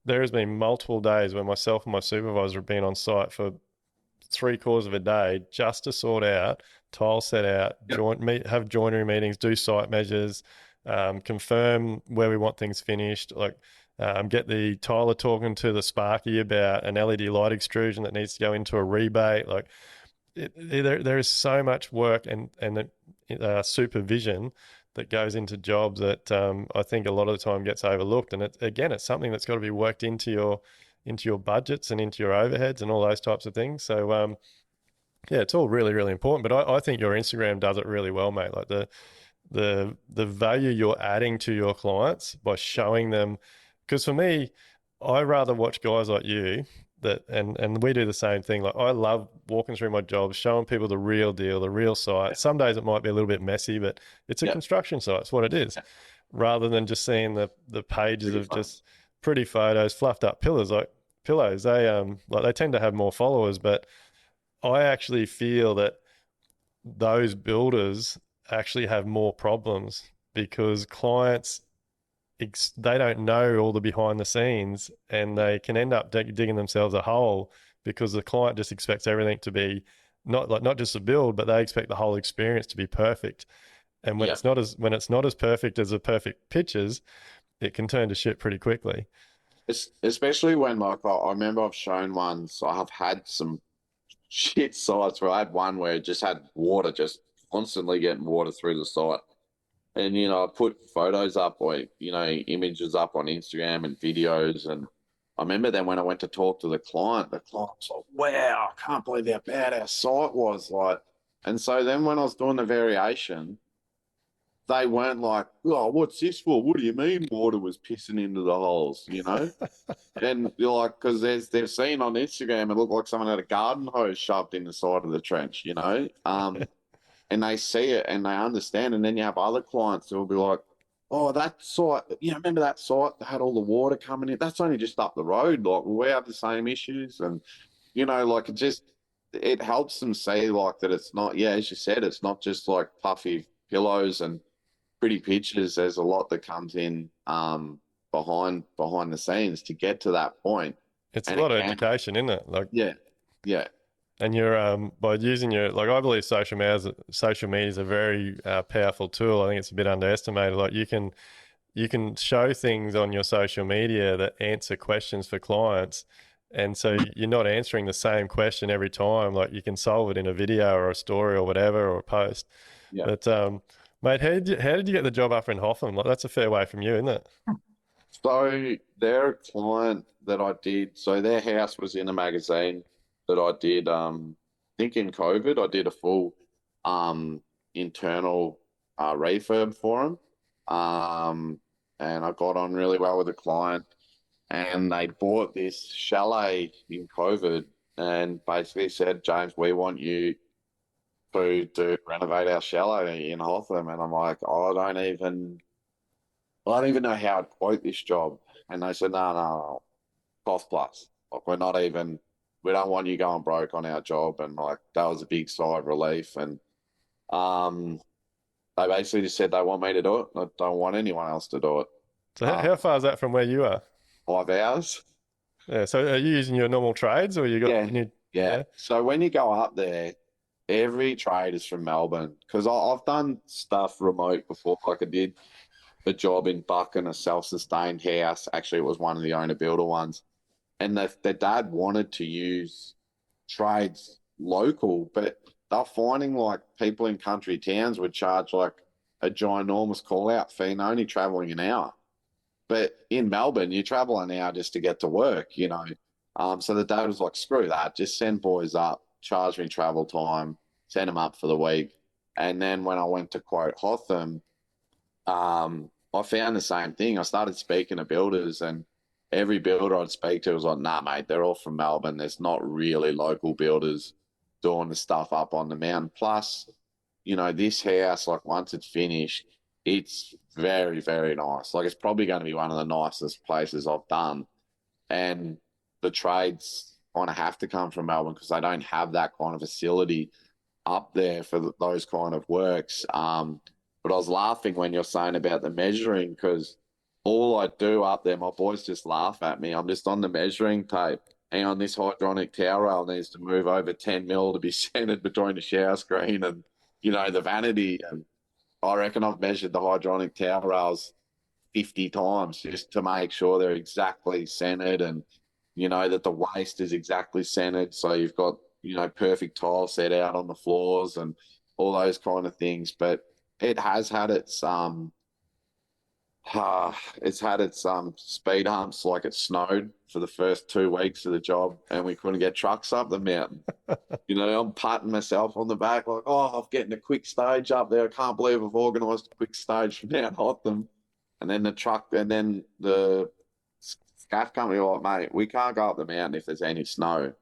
there has been multiple days where myself and my supervisor have been on site for 3/4 of a day just to sort out, tile set out, Yeah. have joinery meetings, do site measures, confirm where we want things finished, like get the tiler talking to the Sparky about an LED light extrusion that needs to go into a rebate. Like there is so much work and supervision that goes into jobs that I think a lot of the time gets overlooked. And it's something that's got to be worked into your budgets and into your overheads and all those types of things. So yeah, it's all really really important. But I think your Instagram does it really well, mate. Like the value you're adding to your clients by showing them. Because for me, I rather watch guys like you and we do the same thing. Like I love walking through my jobs, showing people the real deal, the real site. Some days it might be a little bit messy, but it's a Yeah. construction site. It's what it is. Yeah. Rather than just seeing the pages Pretty of fun. just pretty photos, fluffed up pillars like pillows. They tend to have more followers, but I actually feel that those builders actually have more problems because clients they don't know all the behind the scenes and they can end up digging themselves a hole because the client just expects everything to be not just a build, but they expect the whole experience to be perfect. And when Yeah. it's not as perfect as the perfect pictures, it can turn to shit pretty quickly. Especially when, like, I remember I've shown ones, I have had some shit sites where I had one where it just had water, just constantly getting water through the site. And, I put photos up, or, images up on Instagram and videos. And I remember then when I went to talk to the client was like, wow, I can't believe how bad our site was. Like, and so then when I was doing the variation, they weren't like, oh, what's this for? What do you mean water was pissing into the holes, And you're like, because they've seen on Instagram, it looked like someone had a garden hose shoved in the side of the trench. And they see it and they understand. And then you have other clients who will be like, oh, that site, remember that site that had all the water coming in? That's only just up the road. Like, we have the same issues. And, like it helps them see like that it's not, yeah, as you said, it's not just like puffy pillows and pretty pictures. There's a lot that comes in behind the scenes to get to that point. It's a And lot it of can, education, isn't it? Like, yeah, yeah, and you're by using your like I believe social media is a very powerful tool. I think it's a bit underestimated. Like you can show things on your social media that answer questions for clients. And so you're not answering the same question every time. Like you can solve it in a video or a story or whatever or a post. yeah. But mate, how did you get the job up in Hotham? Like that's a fair way from you, isn't it? So their client that I did, so their house was in a magazine that I did. I think in COVID, I did a full internal refurb for them. And I got on really well with the client. And they bought this chalet in COVID and basically said, James, we want you to renovate our chalet in Hotham. And I'm like, I don't even know how I'd quote this job. And they said, no, no, no, cost plus. Like, we're not even, we don't want you going broke on our job. And like, that was a big sigh of relief. And um, they basically just said they want me to do it. I don't want anyone else to do it. So how Um, far is that from where you are? 5 hours. Yeah. So are you using your normal trades, or you got Yeah. you need? Yeah. Yeah. So when you go up there, every trade is from Melbourne because I've done stuff remote before. Like I did a job in Buchan, a self-sustained house. Actually, it was one of the owner builder ones. And their dad wanted to use trades local, but they're finding like people in country towns would charge like a ginormous call out fee and only traveling an hour. But in Melbourne, you travel an hour just to get to work, you know. So the dad was like, screw that, just send boys up, charge me travel time, send them up for the week. And then when I went to quote Hotham, I found the same thing. I started speaking to builders, and every builder I'd speak to was like, nah, mate, they're all from Melbourne. There's not really local builders doing the stuff up on the mountain. Plus, you know, this house, like once it's finished, it's very, very nice. Like it's probably going to be one of the nicest places I've done. And the trades kind of have to come from Melbourne because they don't have that kind of facility up there for those kind of works. But I was laughing when you're saying about the measuring because all I do up there, my boys just laugh at me. I'm just on the measuring tape. Hang on, this hydronic towel rail needs to move over 10 mil to be centered between the shower screen and, you know, the vanity. And I reckon I've measured the hydronic towel rails 50 times just to make sure they're exactly centered and, you know, that the waist is exactly centered. So you've got, you know, perfect tile set out on the floors and all those kind of things. But it has had its speed humps. Like it snowed for the first 2 weeks of the job and we couldn't get trucks up the mountain. You know, I'm patting myself on the back like, oh, I'm getting a quick stage up there. I can't believe I've organised a quick stage from Mount Hotham. And then the scaff company were like, mate, we can't go up the mountain if there's any snow.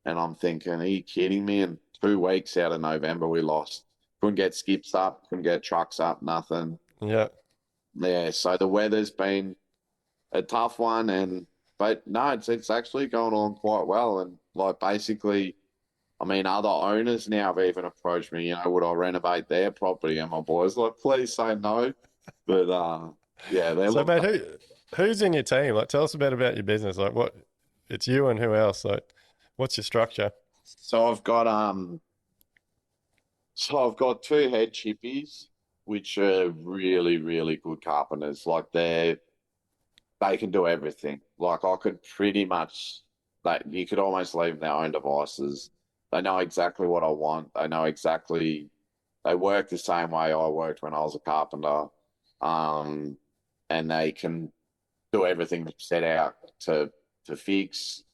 And I'm thinking, are you kidding me? And 2 weeks out of November, we lost. Couldn't get skips up, couldn't get trucks up, nothing. Yeah. Yeah, so the weather's been a tough one, but no, it's actually going on quite well. And like basically, I mean, other owners now have even approached me. You know, would I renovate their property? And my boys like, please say no. But yeah, they're So, mate, looking. who's in your team? Like, tell us a bit about your business. Like, what it's you and who else? Like, what's your structure? So I've got two head chippies, which are really, really good carpenters. Like they can do everything. Like I could pretty much, like you could almost leave their own devices. They know exactly what I want. They know exactly. They work the same way I worked when I was a carpenter, um, and they can do everything set out to fix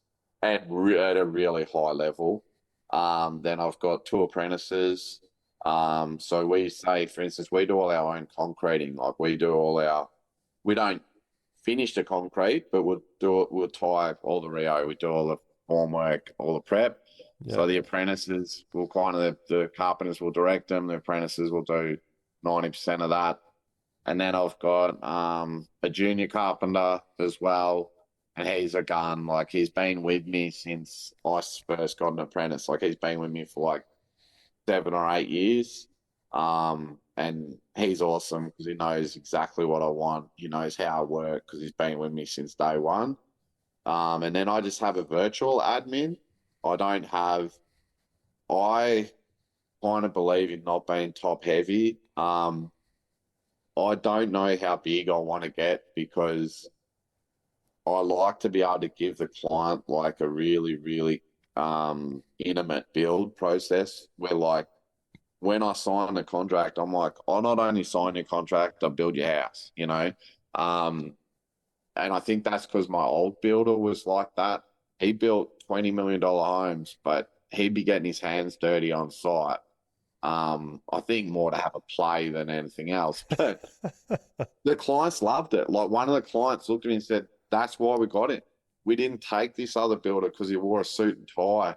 at a really high level. Then I've got two apprentices. So we say, for instance, we do all our own concreting. Like we don't finish the concrete, but we'll tie all the Rio. We do all the formwork, all the prep. Yeah. So the apprentices will the carpenters will direct them. The apprentices will do 90% of that. And then I've got a junior carpenter as well. And he's a gun. Like he's been with me since I first got an apprentice. Like he's been with me for like 7 or 8 years. And he's awesome because he knows exactly what I want. He knows how I work because he's been with me since day one. And then I just have a virtual admin. I don't have, I kind of believe in not being top heavy. I don't know how big I want to get because I like to be able to give the client like a really, really intimate build process where like when I sign the contract, I'm like, I not only sign your contract, I build your house, you know? Um, and I think that's because my old builder was like that. He built $20 million homes, but he'd be getting his hands dirty on site. I think more to have a play than anything else. But the clients loved it. Like one of the clients looked at me and said, that's why we got it. We didn't take this other builder because he wore a suit and tie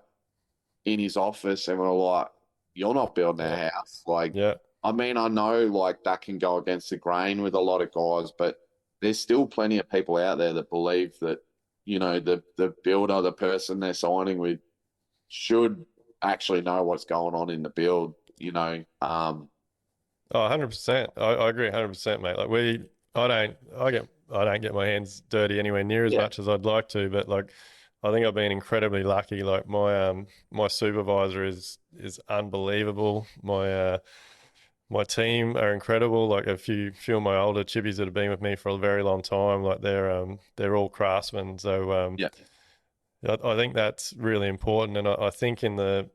in his office and we're like, you're not building Yeah. a house. Like, Yeah. I mean, I know like that can go against the grain with a lot of guys, but there's still plenty of people out there that believe that the builder, the person they're signing with should actually know what's going on in the build, Oh, 100%. I agree 100%, mate. Like I don't get my hands dirty anywhere near as yeah, much as I'd like to, but like I think I've been incredibly lucky. Like my supervisor is unbelievable. My team are incredible. Like a few of my older chippies that have been with me for a very long time, like they're all craftsmen. So yeah, I think that's really important, and I think in the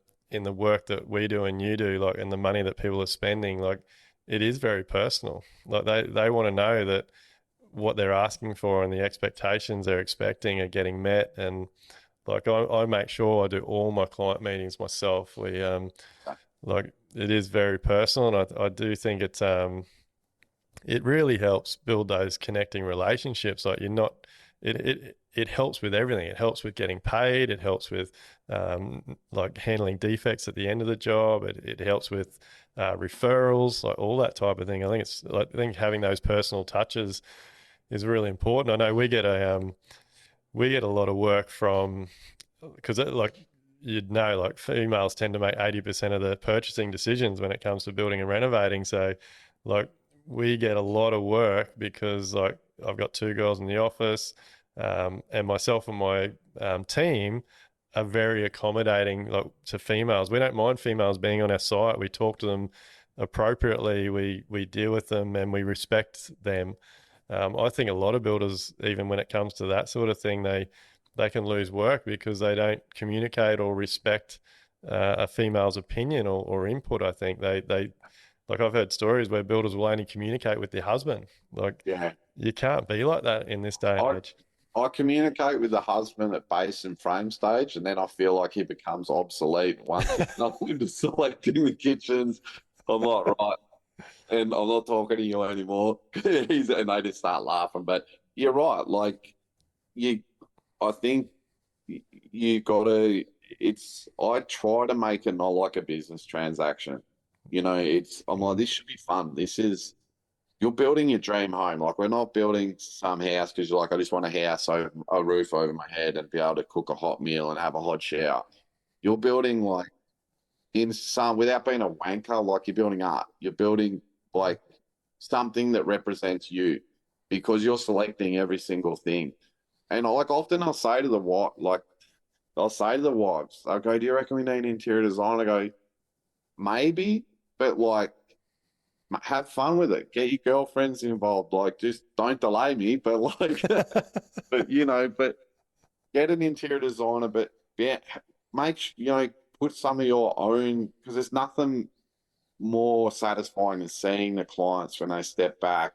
work that we do and you do, like, and the money that people are spending, like, it is very personal. Like they want to know that what they're asking for and the expectations they're expecting are getting met. And like I make sure I do all my client meetings myself. We like it is very personal, and I do think it really helps build those connecting relationships. Like you're not, it helps with everything. It helps with getting paid. It helps with like handling defects at the end of the job. It helps with referrals, like all that type of thing. I think having those personal touches is really important. I know we get a lot of work from because like you'd know, like females tend to make 80% of the purchasing decisions when it comes to building and renovating. So like we get a lot of work because like I've got two girls in the office, and myself and my team are very accommodating, like, to females. We don't mind females being on our site. We talk to them appropriately. We deal with them and we respect them. I think a lot of builders, even when it comes to that sort of thing, they can lose work because they don't communicate or respect a female's opinion or input. I think they like I've heard stories where builders will only communicate with their husband. Like yeah. you can't be like that in this day and I age. I communicate with the husband at base and frame stage, and then I feel like he becomes obsolete once it's not into selecting the kitchens. I'm like, right, and I'm not talking to you anymore. And they just start laughing. But you're right. Like you, I think you got to. I try to make it not like a business transaction. I'm like, Mm. this should be fun. You're building your dream home. Like we're not building some house because you're like, I just want a house, over a roof over my head, and be able to cook a hot meal and have a hot shower. You're building like in some without being a wanker, like you're building art. You're building like something that represents you because you're selecting every single thing. And like often I'll say to the wives, I go, do you reckon we need interior design? I go, maybe, but like have fun with it. Get your girlfriends involved. Like just don't delay me, but like but get an interior designer, but yeah, put some of your own because there's nothing more satisfying than seeing the clients when they step back,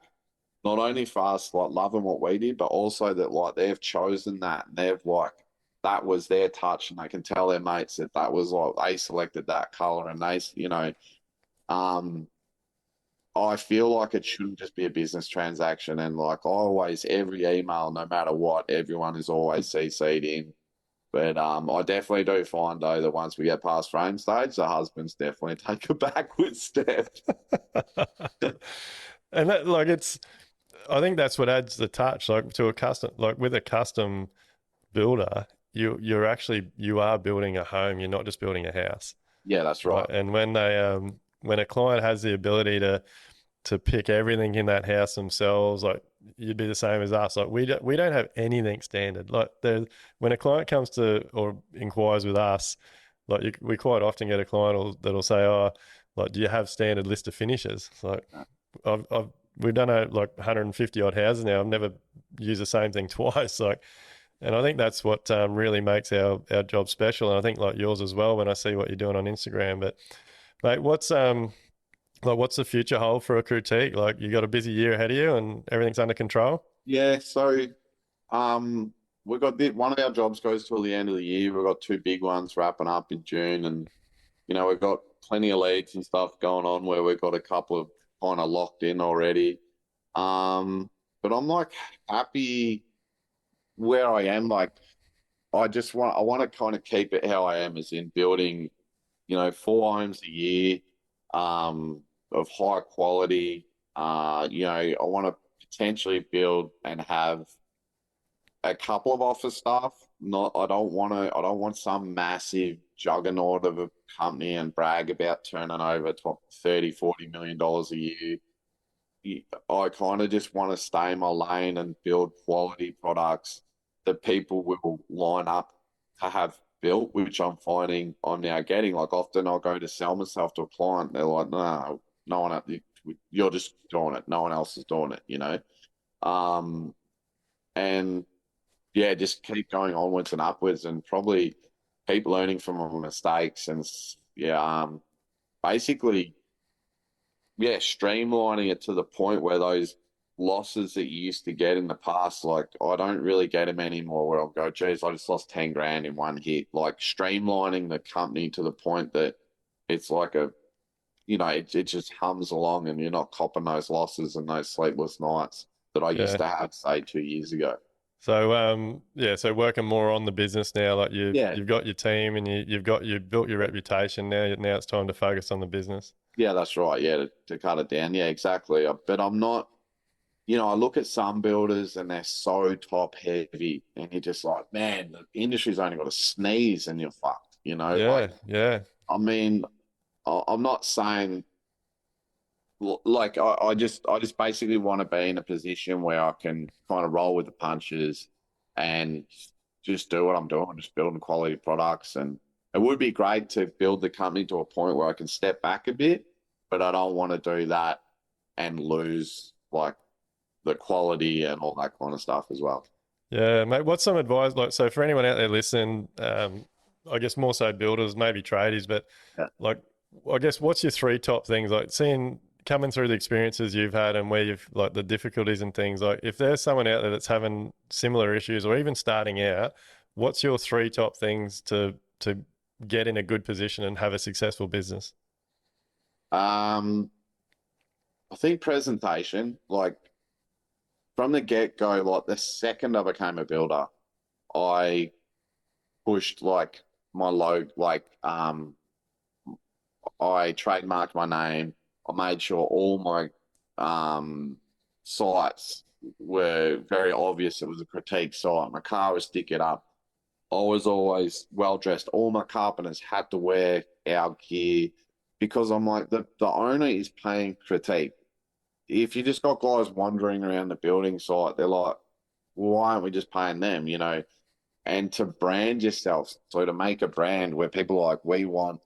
not only for us like loving what we did, but also that like they've chosen that and they've like that was their touch and they can tell their mates that that was like they selected that color and um I feel like it shouldn't just be a business transaction. And like always, every email, no matter what, everyone is always CC'd in. But I definitely do find though that once we get past frame stage, the husbands definitely take a backward step. And that, like, I think that's what adds the touch, like, to a custom, like with a custom builder, you are building a home. You're not just building a house, Yeah, that's right? right. And when a client has the ability to pick everything in that house themselves, like you'd be the same as us. Like we don't have anything standard. Like when a client comes to or inquires with us, like we quite often get a client that'll say, "Oh, like do you have standard list of finishes?" It's like we've done like 150 odd houses now. I've never used the same thing twice. Like, and I think that's what really makes our job special. And I think like yours as well. When I see what you're doing on Instagram, but mate, what's the future hold for a critique? Like you got a busy year ahead of you and everything's under control. Yeah, so we've got one of our jobs goes till the end of the year. We've got two big ones wrapping up in June, and we've got plenty of leads and stuff going on where we've got a couple of kind of locked in already. But I'm like happy where I am. Like I want to kind of keep it how I am, as in building, four homes a year, of high quality. I want to potentially build and have a couple of office staff. Not, I don't want some massive juggernaut of a company and brag about turning over 30, $40 million a year. I kind of just want to stay in my lane and build quality products that people will line up to have built, which I'm finding I'm now getting. Like often I'll go to sell myself to a client, they're like, no, no one, you're just doing it. No one else is doing it, you know? Um, and yeah, just keep going onwards and upwards and probably keep learning from my mistakes and yeah, basically yeah, streamlining it to the point where those losses that you used to get in the past, like I don't really get them anymore. Where I'll go, geez, I just lost 10 grand in one hit. Like streamlining the company to the point that it's like it just hums along and you're not copping those losses and those sleepless nights that I used Yeah. to have, say, 2 years ago. So yeah, so working more on the business now, like Yeah, you've got your team and you've built your reputation. Now it's time to focus on the business. yeah, that's right. Yeah, to cut it down. Yeah, exactly. But I'm not. I look at some builders and they're so top heavy, and you're just like, man, the industry's only got a sneeze and you're fucked. Yeah, yeah, I mean, I'm not saying like I just basically want to be in a position where I can kind of roll with the punches and just do what I'm doing, just building quality products. And it would be great to build the company to a point where I can step back a bit, but I don't want to do that and lose like the quality and all that kind of stuff as well. yeah, mate. What's some advice? Like, so for anyone out there listening, I guess more so builders, maybe tradies, but Yeah. like, I guess what's your three top things? Like, seeing coming through the experiences you've had and where you've like the difficulties and things. Like, if there's someone out there that's having similar issues or even starting out, what's your three top things to get in a good position and have a successful business? Um, I think presentation, like from the get go, like the second I became a builder, I pushed like my logo, like I trademarked my name. I made sure all my sites were very obvious. It was a critique site. My car was sticking up. I was always well dressed. All my carpenters had to wear our gear because I'm like the owner is paying critique. If you just got guys wandering around the building site, they're like, why aren't we just paying them? And to brand yourself, so to make a brand where people are like, we want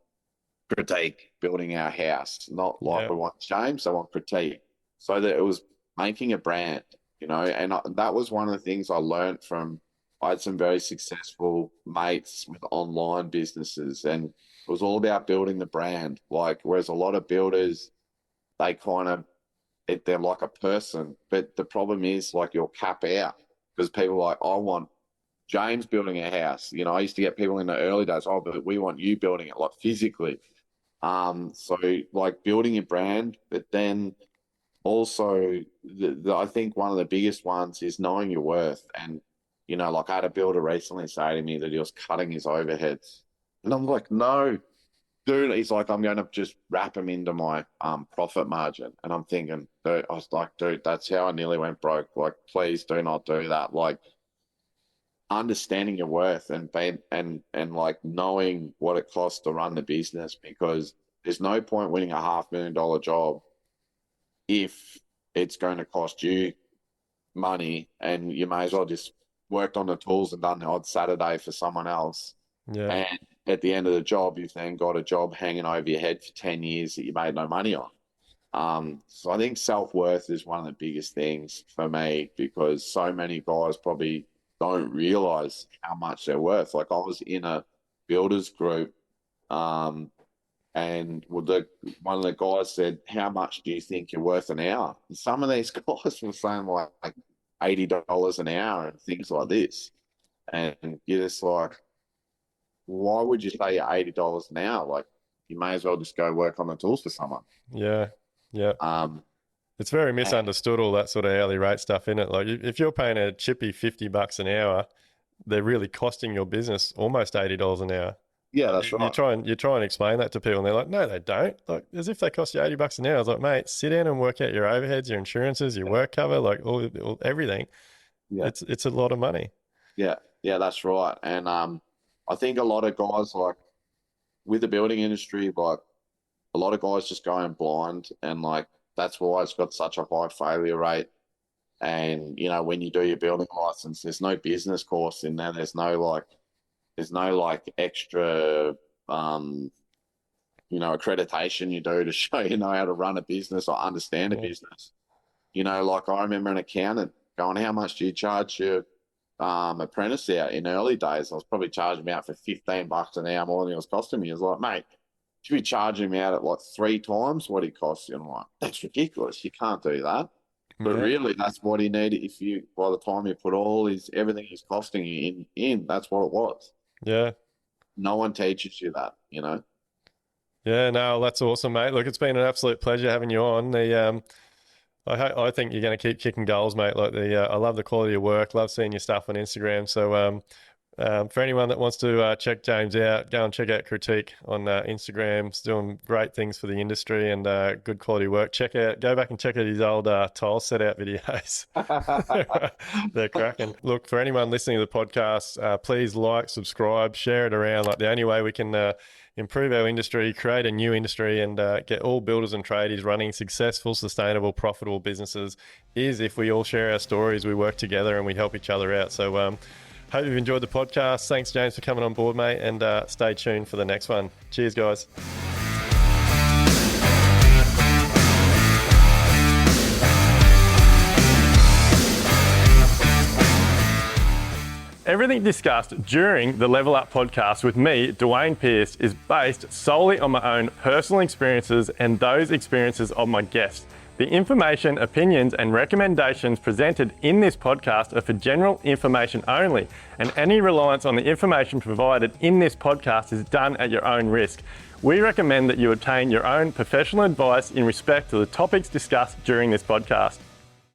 critique building our house, not like Yeah, we want James, they want critique. So that it was making a brand, and that was one of the things I learned from. I had some very successful mates with online businesses, and it was all about building the brand. Like, whereas a lot of builders, they kind of, they're like a person, but the problem is like you'll cap out because people are like, I want James building a house. I used to get people in the early days, oh, but we want you building it like physically. So like building your brand, but then also I think one of the biggest ones is knowing your worth. And like I had a builder recently say to me that he was cutting his overheads, and I'm like, no, dude. He's like, I'm going to just wrap him into my profit margin, and I'm thinking, dude, I was like, dude, that's how I nearly went broke. Like, please do not do that. Like, understanding your worth and being and like knowing what it costs to run the business, because there's no point winning a $500,000 job if it's going to cost you money, and you may as well just worked on the tools and done the odd Saturday for someone else. yeah, And at the end of the job, you've then got a job hanging over your head for 10 years that you made no money on. So I think self-worth is one of the biggest things for me, because so many guys probably don't realize how much they're worth. Like I was in a builders group, and one of the guys said, how much do you think you're worth an hour? And some of these guys were saying like $80 an hour and things like this. And you're just like, why would you say you're $80 an hour? Like you may as well just go work on the tools for someone. yeah, yeah. Um, It's very and misunderstood, all that sort of hourly rate stuff in it. Like if you're paying a chippy $50 an hour, they're really costing your business almost $80 an hour. yeah, Like that's right. you try and explain that to people, and they're like, no, they don't. Like as if they cost you $80 an hour. I was like, mate, sit down and work out your overheads, your insurances, your work cover, like all everything. Yeah. It's a lot of money. Yeah, yeah, that's right. And I think a lot of guys like with the building industry, like a lot of guys just going blind, and like that's why it's got such a high failure rate. And when you do your building license, there's no business course in there. There's no like extra accreditation you do to show how to run a business or understand a Yeah. business. Like I remember an accountant going, "How much do you charge your apprentice out?" In early days, I was probably charging him out for $15 an hour more than it was costing me. I was like, "Mate, you should be charging him out at like 3 times what he costs you." And I'm like, "That's ridiculous. You can't do that." But Yeah. really, that's what he needed. If you, by the time you put all his everything he's costing you in, that's what it was. Yeah. No one teaches you that. Yeah, no, that's awesome, mate. Look, it's been an absolute pleasure having you on. I think you're going to keep kicking goals, mate. Like I love the quality of work. Love seeing your stuff on Instagram. So, for anyone that wants to check James out, go and check out Critique on Instagram. He's doing great things for the industry and good quality work. Go back and check out his old tile set out videos. They're cracking. Look, for anyone listening to the podcast, please like, subscribe, share it around. Like the only way we can improve our industry, create a new industry, and get all builders and tradies running successful, sustainable, profitable businesses is if we all share our stories, we work together, and we help each other out. So, hope you've enjoyed the podcast. Thanks, James, for coming on board, mate, and stay tuned for the next one. Cheers, guys. Everything discussed during the Level Up podcast with me, Duayne Pearce, is based solely on my own personal experiences and those experiences of my guests. The information, opinions, and recommendations presented in this podcast are for general information only, and any reliance on the information provided in this podcast is done at your own risk. We recommend that you obtain your own professional advice in respect to the topics discussed during this podcast.